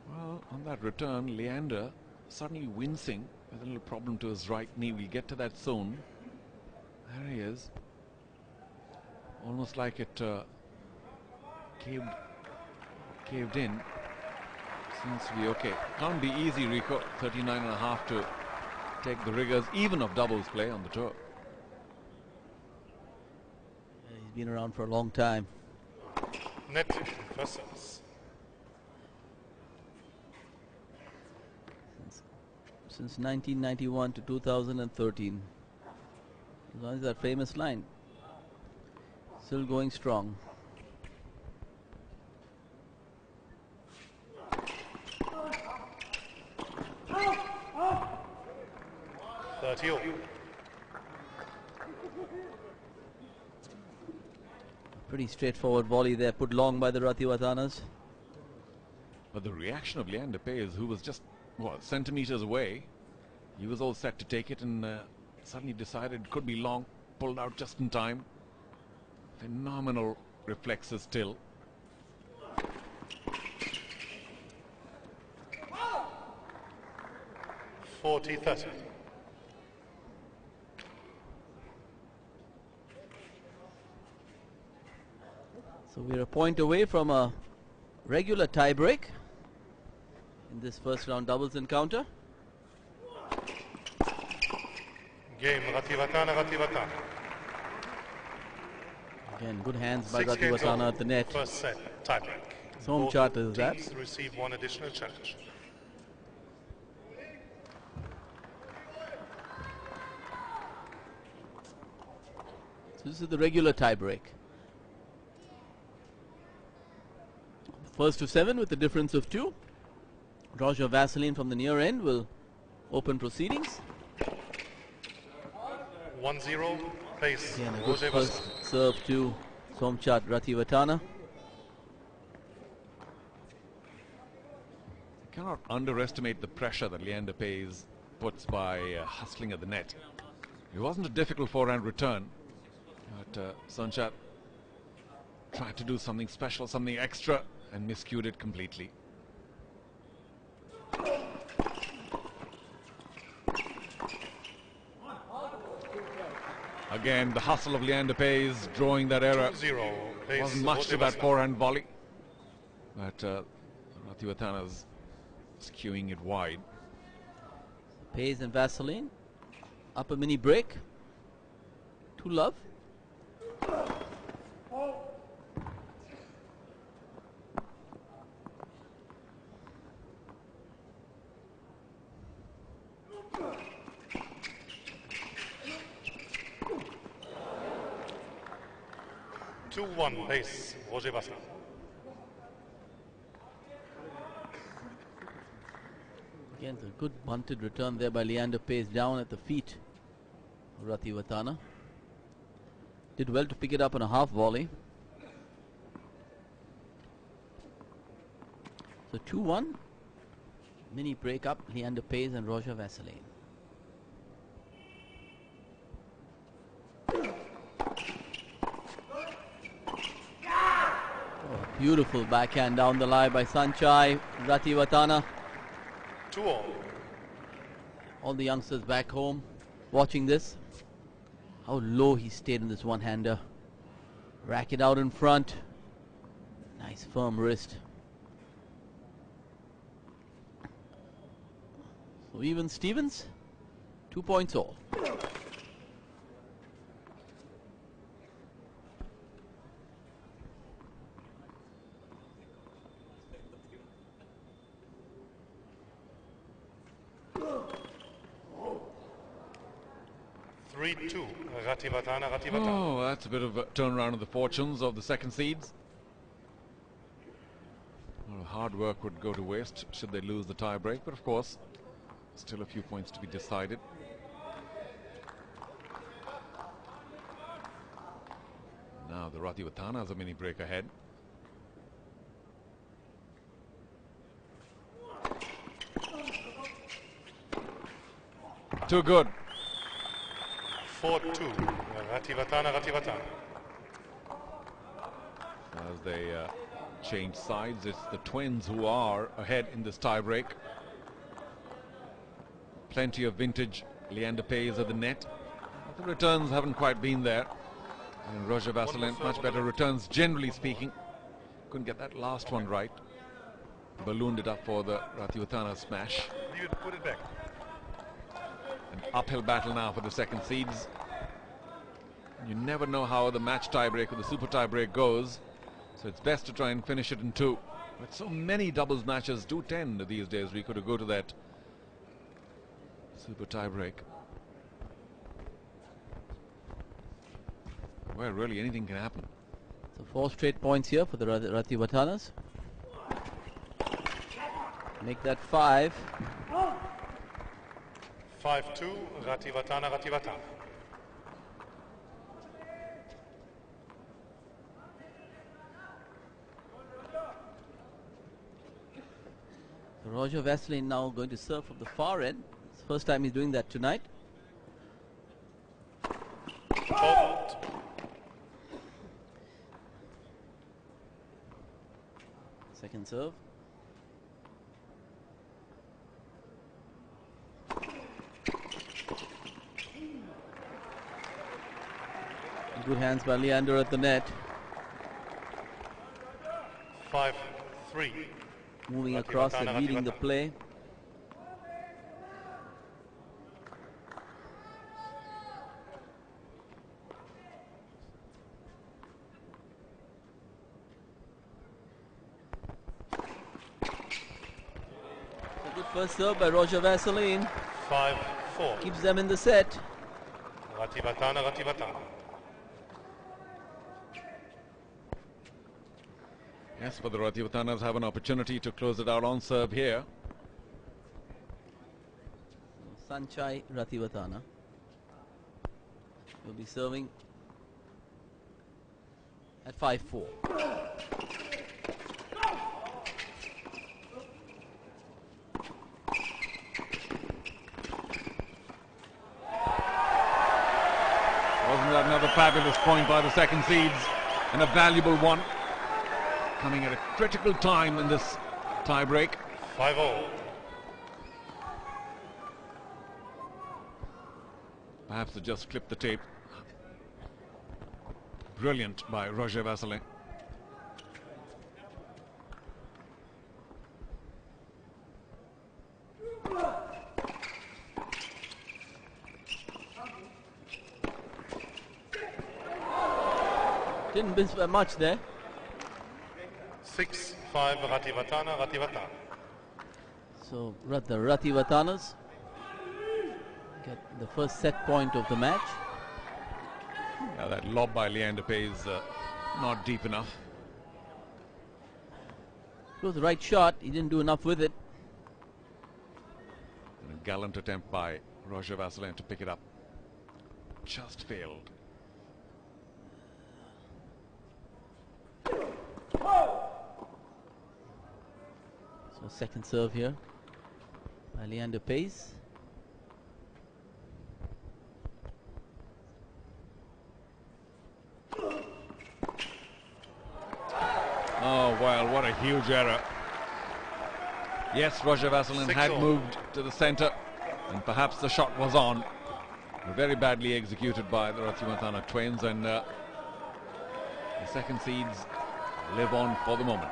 Well, on that return, Leander suddenly wincing with a little problem to his right knee. We'll get to that soon. There he is. Almost like it caved in. Seems to be okay. Can't be easy, Rico. 39.5 to take the rigors even of doubles play on the tour. He's been around for a long time. Net first sets. Since 1991 to 2013. As long as that famous line. Still going strong. Pretty straightforward volley there, put long by the RATIWATANAs. But the reaction of Leander PAES, who was just, what, centimeters away, he was all set to take it and suddenly decided it could be long, pulled out just in time. Phenomenal reflexes still. (40-30). So we're a point away from a regular tie break in this first round doubles encounter. Game RATIWATANA. Again, good hands by 6 games RATIWATANA over. at the net. First set, tiebreak. Sonchat is that. Teams receive one additional challenge. So this is the regular tie break. First to 7 with a difference of 2. ROGER-VASSELIN from the near end will open proceedings. 1-0. Pace. Again, a good Roger first Vasselin. serve to Sonchat Ratiwatana. You cannot underestimate the pressure that Leander PAES puts by hustling at the net. It wasn't a difficult forehand return, but Sonchat tried to do something special, something extra, and miscued it completely. Again, the hustle of Leander PAES drawing that error. 2-0. Pace. Wasn't much to Roger that Vasselin. forehand volley, but Ratiwatana's skewing it wide. PAES and Vasselin. Up a mini break. 2-love. Pace. Roger Vasselin. Again, a good bunted return there by Leander PAES down at the feet of Ratiwatana. Did well to pick it up on a half volley. So 2-1. Mini break up, Leander PAES and ROGER-VASSELIN. Beautiful backhand down the line by Sanchai Ratiwatana. 2-all. All the youngsters back home watching this. How low he stayed in this one-hander. Racket out in front. Nice firm wrist. So even Stevens, 2 points all. Ratiwatana. Oh, that's a bit of a turnaround of the fortunes of the second seeds. Well, hard work would go to waste should they lose the tie break, but of course, still a few points to be decided. Now the Ratiwatana has a mini break ahead. Too good. 4-2. Ratiwatana. As they change sides, it's the twins who are ahead in this tie-break. Plenty of vintage Leander PAES at the net. But the returns haven't quite been there. And ROGER-VASSELIN, much better returns, generally speaking. Couldn't get that last one right. Ballooned it up for the Ratiwatana smash. Leave it, put it back. An uphill battle now for the second seeds. You never know how the match tiebreak or the super tiebreak goes, so it's best to try and finish it in 2. But so many doubles matches do tend these days, Rico, to go to that super tiebreak, where really anything can happen. So 4 straight points here for the Ratiwatanas. Make that 5. 5-2. Ratiwatana. ROGER-VASSELIN now going to serve from the far end. It's the first time he's doing that tonight. Fault. Second serve. Good hands by Leander at the net. 5-3. Moving across and leading the play. A good first serve by ROGER-VASSELIN. 5-4. Keeps them in the set. Ratiwatana. Yes, but the Ratiwatanas have an opportunity to close it out on serve here. Sanchai Ratiwatana. Will be serving at 5-4. Wasn't that another fabulous point by the second seeds, and a valuable one, coming at a critical time in this tie-break. 5-all. Perhaps to just clip the tape. Brilliant by ROGER-VASSELIN. Didn't miss by much there. 6-5 Ratiwatana. So the Ratiwatanas get the first set point of the match. Yeah, that lob by Leander is not deep enough. It was the right shot. He didn't do enough with it. And a gallant attempt by ROGER-VASSELIN to pick it up. Just failed. So second serve here by Leander PAES. Oh, well, what a huge error. Yes, ROGER-VASSELIN had 6-all. moved to the center, and perhaps the shot was on. Very badly executed by the RATIWATANA twins, and the second seeds live on for the moment.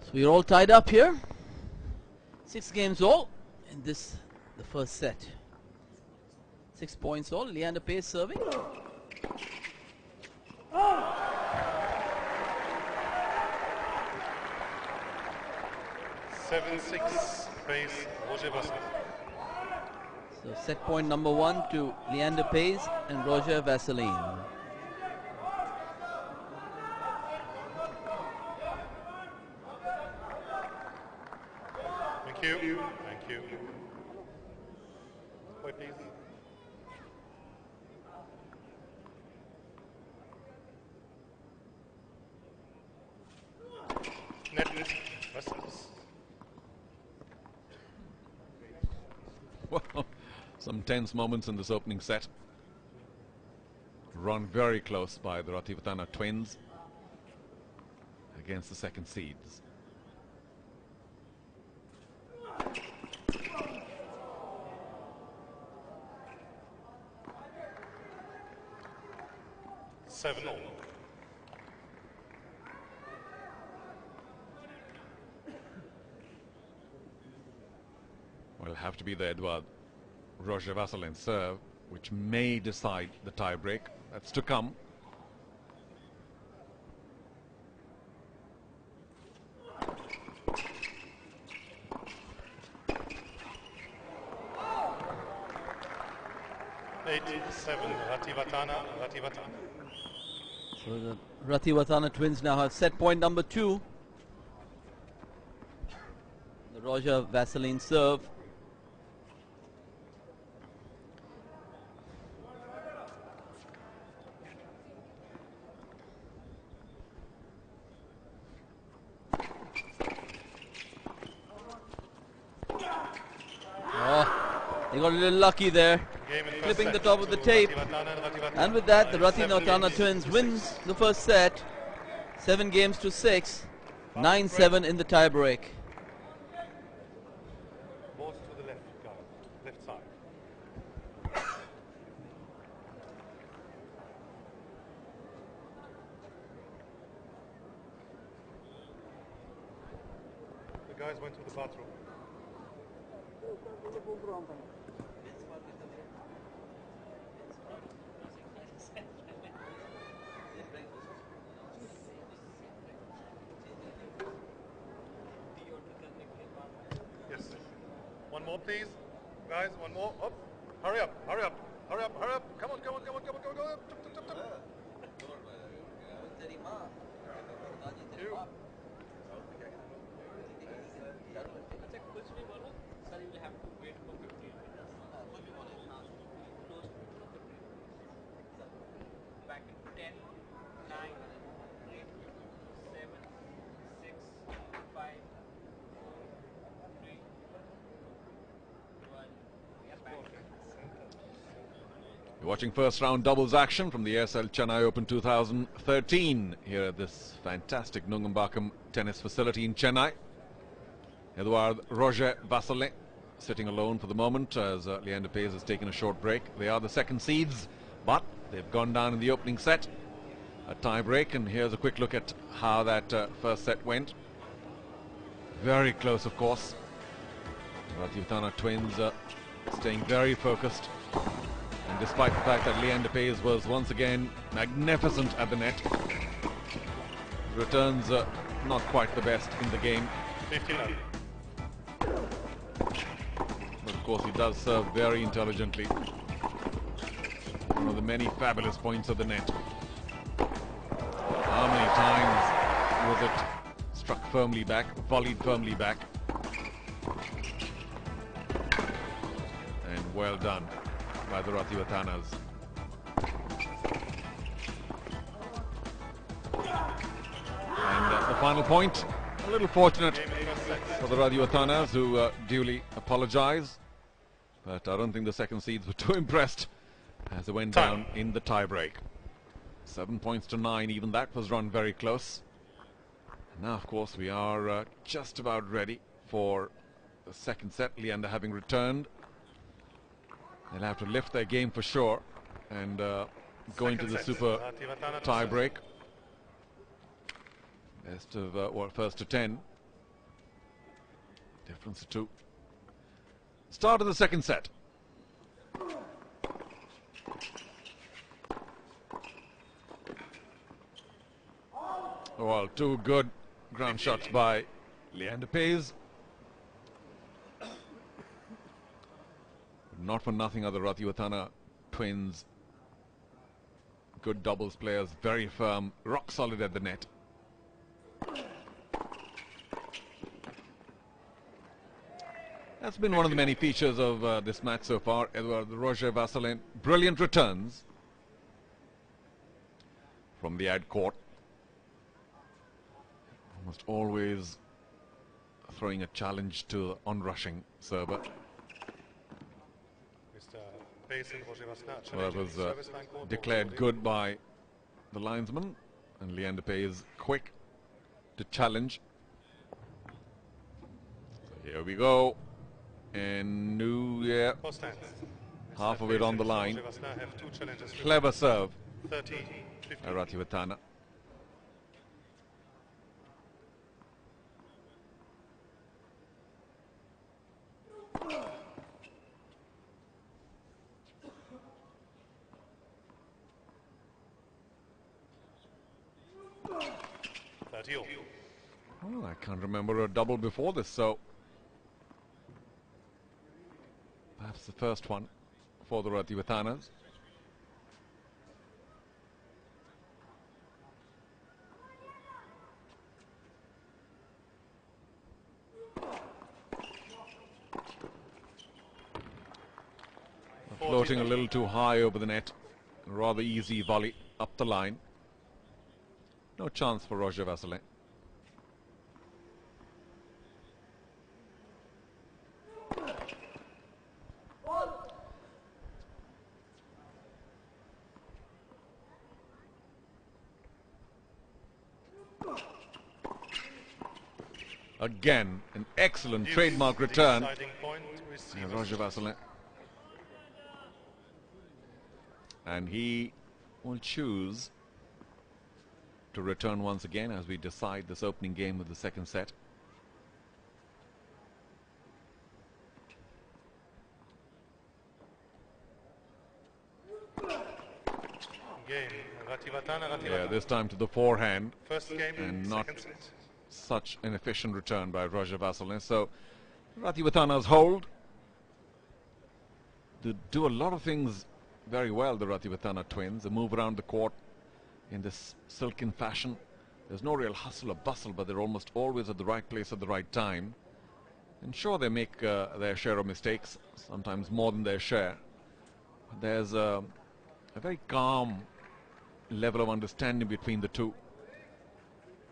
So we're all tied up here. 6 games all in this, the first set. 6 points all. Leander PAES serving. 7-6 PAES ROGER-VASSELIN. So set point number 1 to Leander PAES and ROGER-VASSELIN. Thank you. Thank you. Wait, please. Net. Vessels. Well, some tense moments in this opening set. Run very close by the RATIWATANA twins against the second seeds. Seven all. Well, it'll have to be the Edouard ROGER-VASSELIN serve, which may decide the tie-break. That's to come. Eight, 7 Ratiwatana. So the Ratiwatana twins now have set point number 2. The ROGER-VASSELIN serve. Oh, they got a little lucky there, clipping the top of the tape. And with that, the Ratiwatana twins wins the first set, 7 games to 6, 9-7 in the tie-break. Balls to the left, guy. Left side. The guys went to the bathroom. more, please. Guys, one more. Up. Hurry up, hurry up, hurry up, hurry up. Come on, come on, come on, come on, come on, come on. Tup, tup, tup, tup. You. Back in 10, 9, 8, 7, 6, 5, 4, 3, 1. We are back. You're watching first round doubles action from the Aircel Chennai Open 2013 here at this fantastic Nungambakkam tennis facility in Chennai. Edouard, ROGER-VASSELIN sitting alone for the moment as Leander PAES has taken a short break. They are the second seeds, but they've gone down in the opening set. A tie break, and here's a quick look at how that first set went. Very close, of course. RATIWATANA twins staying very focused. And despite the fact that Leander PAES was once again magnificent at the net, returns not quite the best in the game. 59. But of course he does serve very intelligently. One of the many fabulous points of the net. How many times was it struck firmly back, volleyed firmly back? And well done by the RATIWATANAs. And the final point, a little fortunate for the RATIWATANAs, who duly apologize. But I don't think the second seeds were too impressed as they went down in the tie-break. 7 points to 9, even that was run very close. Now, of course, we are just about ready for the second set. Leander having returned. They'll have to lift their game for sure and go into the super tie-break. Best of, first to 10. Difference of 2. Start of the second set. Well, two good ground shots by Leander PAES. Not for nothing are the RATIWATANA twins good doubles players, very firm, rock solid at the net. That's been one of the many features of this match so far. Edouard, ROGER-VASSELIN, brilliant returns from the ad court. Almost always throwing a challenge to on-rushing server. Well, that was declared good by the linesman, and Leander PAES quick to challenge. So here we go. And new, yeah, half of it on the line. Clever serve, RATIWATANA. Oh, I can't remember a double before this, so perhaps the first one for the RATIWATANAs. Floating a little too high over the net. A rather easy volley up the line. No chance for ROGER-VASSELIN. Again, an excellent trademark return. And ROGER-VASSELIN. And he will choose to return once again as we decide this opening game of the second set. Yeah, this time to the forehand. First game, and not second set. such an efficient return by ROGER-VASSELIN. So RATIWATANA's hold They do a lot of things very well, the Ratiwatana twins. They move around the court in this silken fashion. There's no real hustle or bustle, but they're almost always at the right place at the right time. And sure, they make their share of mistakes, sometimes more than their share. But there's a very calm level of understanding between the two.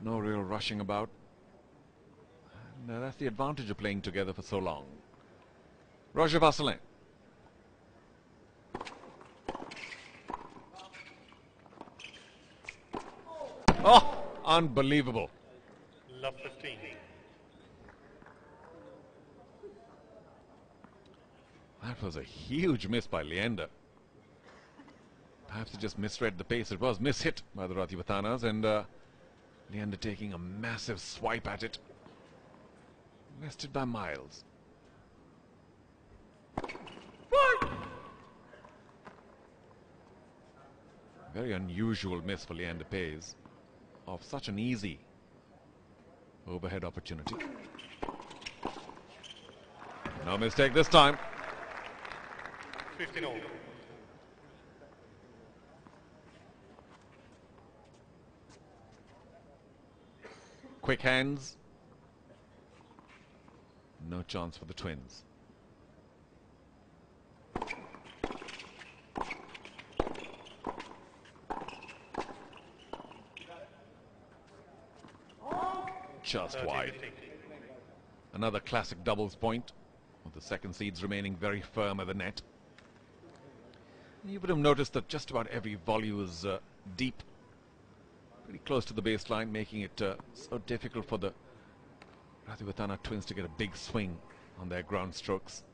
No real rushing about. And that's the advantage of playing together for so long. ROGER-VASSELIN. Oh, unbelievable. Love 15. That was a huge miss by Leander. Perhaps he just misread the pace. It was mishit by the Ratiwatanas, and Leander taking a massive swipe at it. Missed it by miles. Very unusual miss for Leander PAES of such an easy overhead opportunity. No mistake this time. 15 all. Quick hands. No chance for the twins. Just wide. Another classic doubles point, with the second seeds remaining very firm at the net. You would have noticed that just about every volley was deep, pretty close to the baseline, making it so difficult for the Ratiwatana twins to get a big swing on their ground strokes.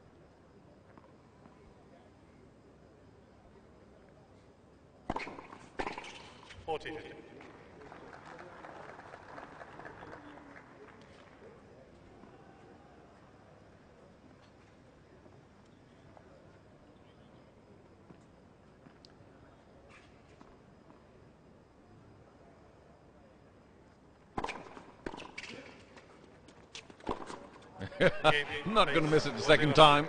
Not going to miss it the second time.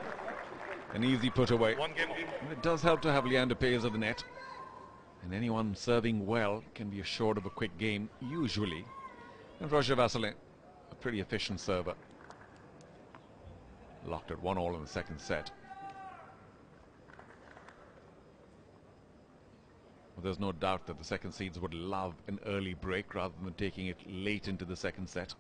An easy put away. It does help to have Leander PAES at the net. And anyone serving well can be assured of a quick game, usually. And ROGER-VASSELIN, a pretty efficient server. Locked at 1-1 in the second set. Well, there's no doubt that the second seeds would love an early break rather than taking it late into the second set.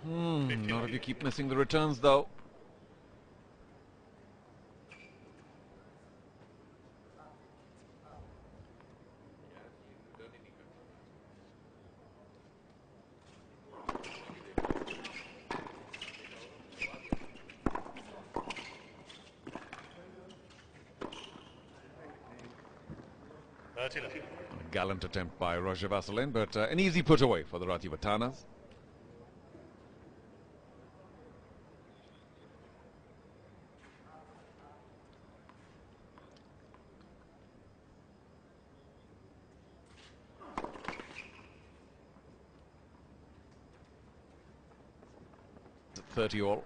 Not if you keep missing the returns, though. A gallant attempt by ROGER-VASSELIN, but an easy put away for the Ratiwatanas. At 30 all.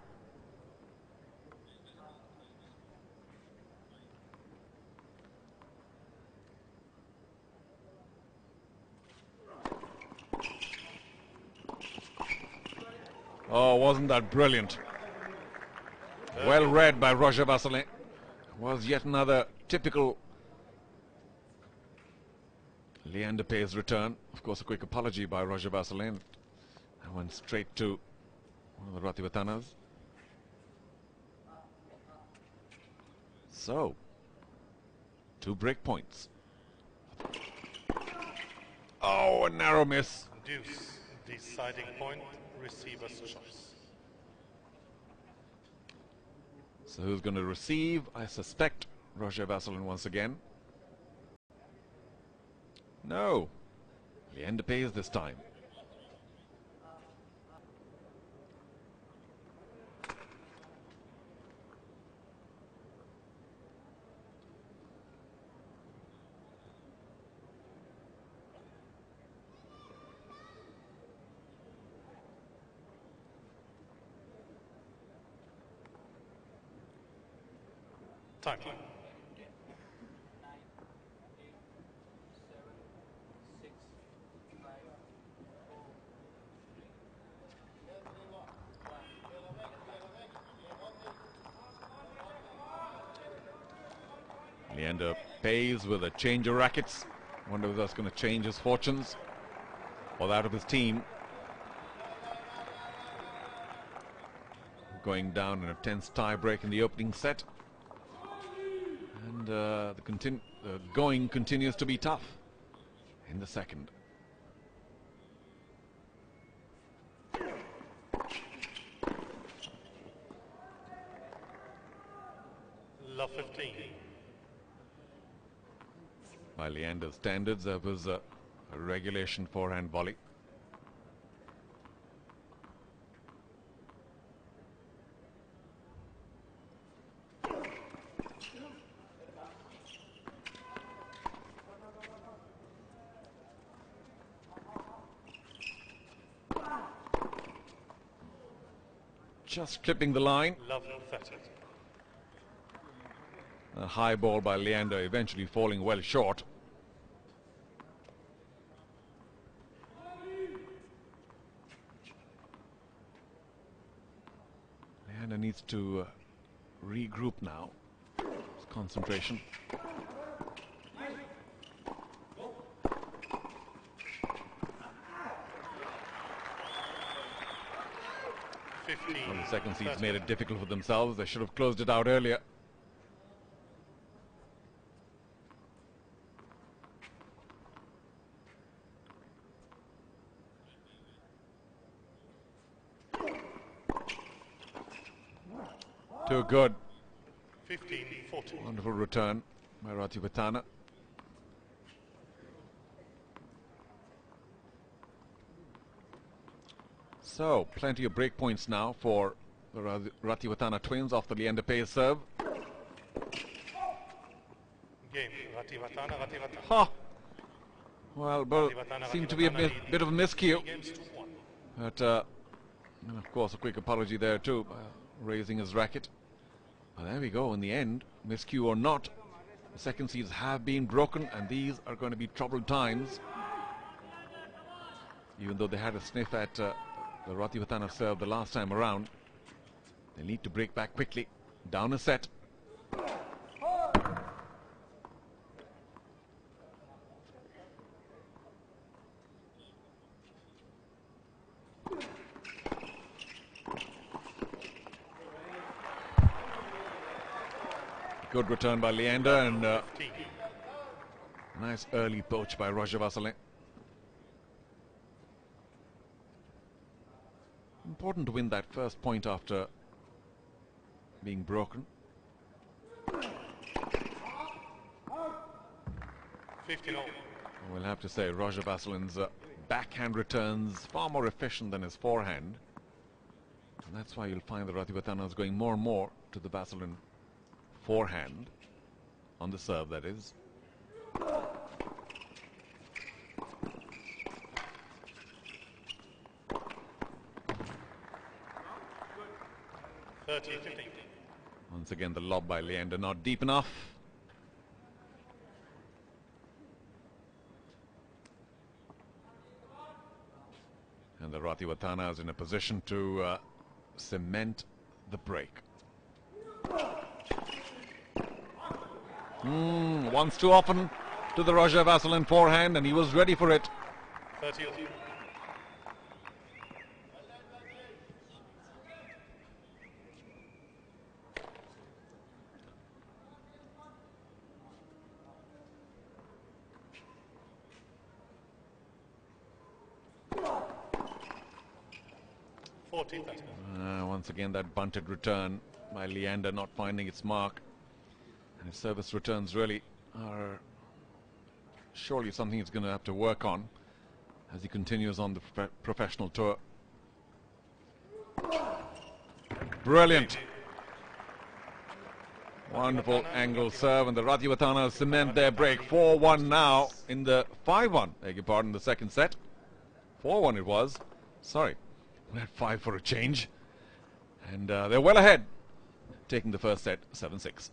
Oh, wasn't that brilliant? Well read by ROGER-VASSELIN. Was yet another typical Leander PAES return. Of course, a quick apology by ROGER-VASSELIN. I went straight to one of the Ratiwatanas. So, 2 break points. Oh, a narrow miss. Deuce, deciding point, receiver's choice. So who's going to receive? I suspect ROGER-VASSELIN once again. No. Leander PAES this time. Time. 10, 9, 8, 7, 6, 5, 4, 3, 1. Leander pays with a change of rackets. Wonder if that's going to change his fortunes or that of his team. Going down in a tense tie break in the opening set. And the going continues to be tough in the second. Love 15. By Leander's standards, there was a regulation forehand volley. Just clipping the line. Love 30. A high ball by Leander, eventually falling well short. Leander needs to regroup now. His concentration. Well, the second seeds made it difficult for themselves. They should have closed it out earlier. Too good. 15-14. Wonderful return by RATIWATANA. So, plenty of break points now for the RATIWATANA twins off the Leander PAES serve. Game. RATIWATANA. Ha! Well, both seem to be a bit of a miscue. Games to 1. But, and of course, a quick apology there too, by raising his racket. But there we go, in the end, miscue or not, the second seeds have been broken, and these are going to be troubled times. Even though they had a sniff at the RATIWATANA serve the last time around, they need to break back quickly. Down a set. Good return by Leander, and nice early poach by ROGER-VASSELIN. Important to win that first point after being broken. 15-0. We'll have to say ROGER-VASSELIN's backhand returns far more efficient than his forehand. And that's why you'll find the RATIWATANA is going more and more to the VASSELIN forehand on the serve, that is. Once again, the lob by Leander not deep enough. And the RATIWATANA is in a position to cement the break. Once too often to the ROGER-VASSELIN forehand, and he was ready for it. 30. Once again, that bunted return by Leander not finding its mark. And his service returns really are surely something he's going to have to work on as he continues on the professional tour. Brilliant. Wonderful angle serve, and the RATIWATANA cement their break. 4-1 now in the 5-1. Beg your pardon, the second set. 4-1 it was. Sorry. We had 5 for a change. And they're well ahead, taking the first set 7-6.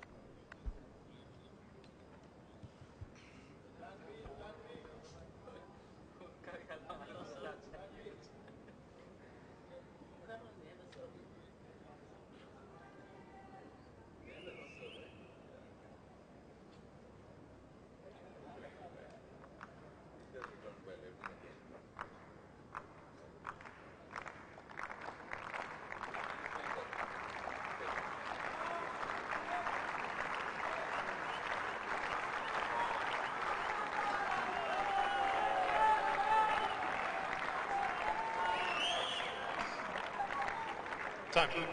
time.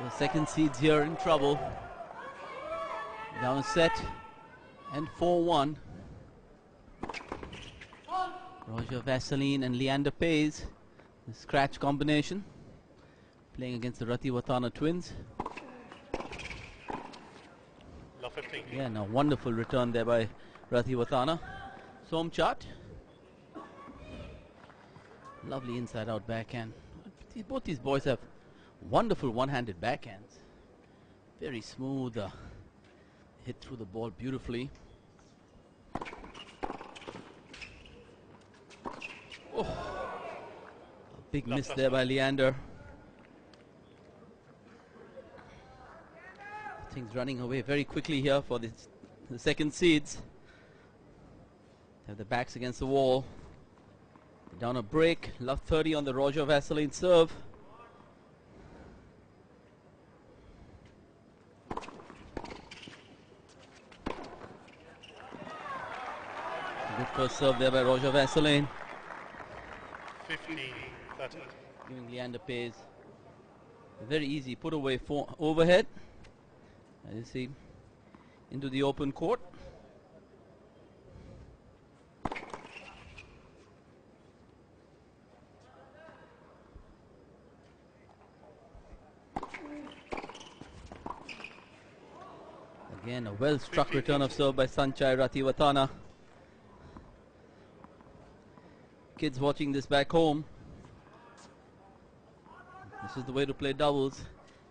The second seeds here in trouble. Down a set and 4-1. ROGER-VASSELIN and Leander PAES, the scratch combination, playing against the RATIWATANA twins. Love 15. Yeah, no, wonderful return there by RATIWATANA. Sonchat. Lovely inside-out backhand. Both these boys have wonderful one-handed backhands. Very smooth. Hit through the ball beautifully. Oh, a big miss there by Leander. Things running away very quickly here for the second seeds. They have the backs against the wall. Down a break. Love 30 on the ROGER-VASSELIN serve. Good first serve there by ROGER-VASSELIN. 15, 30. Giving Leander PAES a very easy put away for overhead. As you see, into the open court. Again, a well-struck return of serve by Sanchai RATIWATANA. Kids watching this back home, this is the way to play doubles.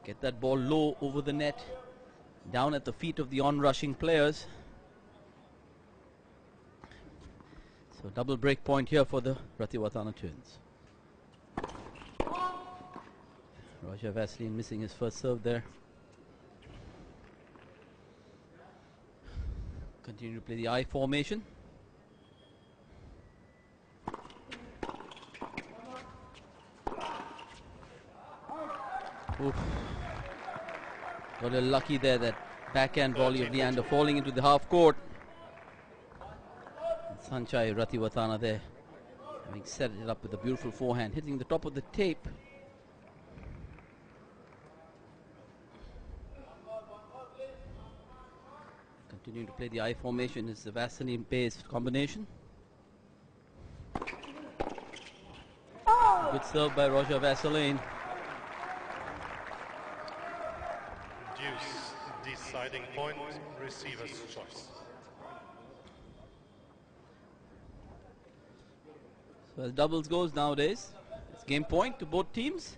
Get that ball low over the net, down at the feet of the on-rushing players. So double break point here for the RATIWATANA twins. ROGER-VASSELIN missing his first serve there. Continue to play the I formation. Oof. Got a little lucky there, that backhand volley of Leander falling into the half court. And Sanchai RATIWATANA there, having set it up with a beautiful forehand, hitting the top of the tape. Continuing to play the I formation is the VASSELIN PAES combination. Good serve by ROGER-VASSELIN. Deuce, deciding point, receiver's choice. So as doubles goes nowadays, it's game point to both teams.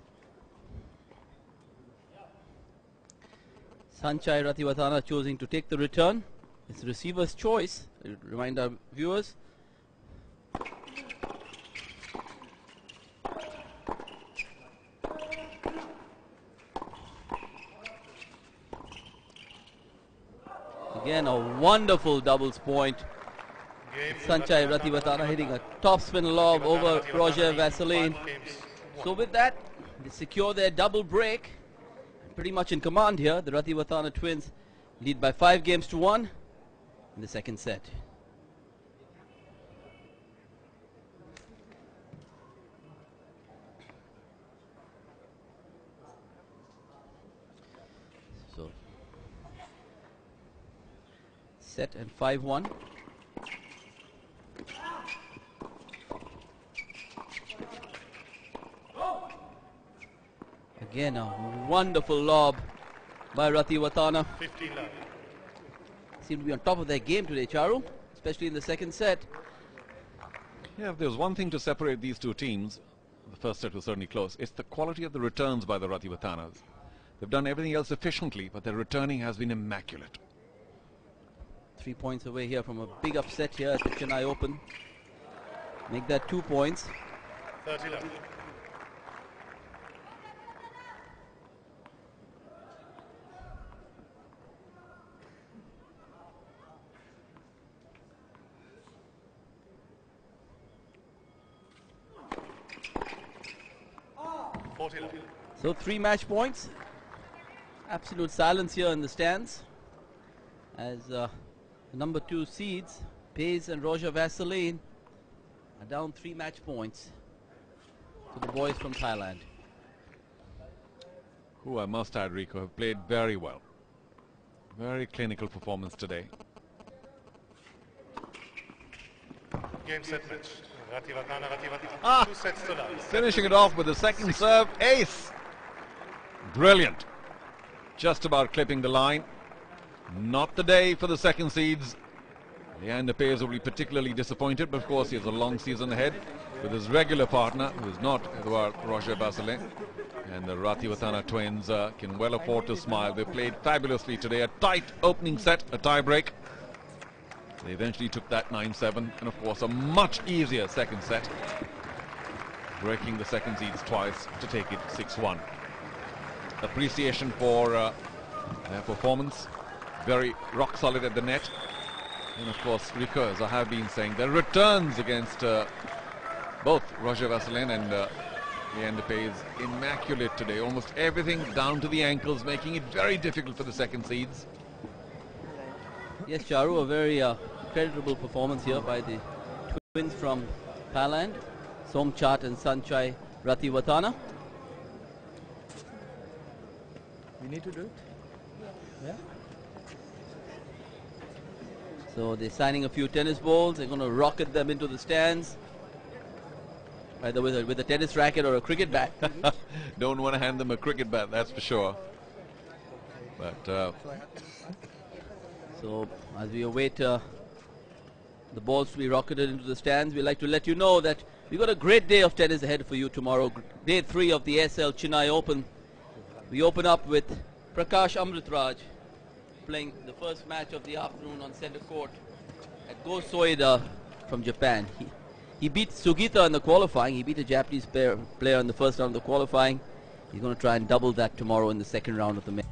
Sanchai RATIWATANA choosing to take the return. It's the receiver's choice. I remind our viewers. Again, a wonderful doubles point. Sanchai RATIWATANA hitting a top spin lob over ROGER-VASSELIN. So with that, they secure their double break. Pretty much in command here. The RATIWATANA twins lead by 5-1 in the second set. So set and 5-1. Again, a wonderful lob by RATIWATANA. 15 love. Seem to be on top of their game today, Charu, especially in the second set. Yeah, if there's one thing to separate these two teams, the first set was certainly close, it's the quality of the returns by the RATIWATANAs. They've done everything else efficiently, but their returning has been immaculate. 3 points away here from a big upset here at the Chennai Open. Make that 2 points. 30 love. 49. So 3 match points. Absolute silence here in the stands as the number 2 seeds, PAES and ROGER-VASSELIN, are down 3 match points to the boys from Thailand. Who I must add, Rico, have played very well. Very clinical performance today. Game, set, match. Ratiwatana. 2 sets to none. Finishing it off with the second serve ace. Brilliant. Just about clipping the line. Not the day for the second seeds. Leander PAES will be particularly disappointed, but of course he has a long season ahead with his regular partner, who is not Edouard ROGER-VASSELIN. And the Ratiwatana twins can well afford to smile. They played fabulously today. A tight opening set, a tie break. They eventually took that 9-7, and of course a much easier second set, breaking the second seeds twice to take it 6-1. Appreciation for their performance. Very rock solid at the net. And of course, Rico, as I have been saying, their returns against both ROGER-VASSELIN and Leander PAES immaculate today. Almost everything down to the ankles, making it very difficult for the second seeds. Yes, Charu, a very creditable performance here by the twins from Thailand, Sonchat and Sanchai Ratiwatana. We need to do it. Yeah. So they're signing a few tennis balls. They're going to rocket them into the stands, either with a tennis racket or a cricket bat. Don't want to hand them a cricket bat, that's for sure. But so as we await the balls to be rocketed into the stands, we'd like to let you know that we've got a great day of tennis ahead for you tomorrow. Day 3 of the Aircel Chennai Open. We open up with Prakash Amritraj playing the first match of the afternoon on center court at Go Soeda from Japan. He beat Sugita in the qualifying. He beat a Japanese player in the first round of the qualifying. He's going to try and double that tomorrow in the second round of the match.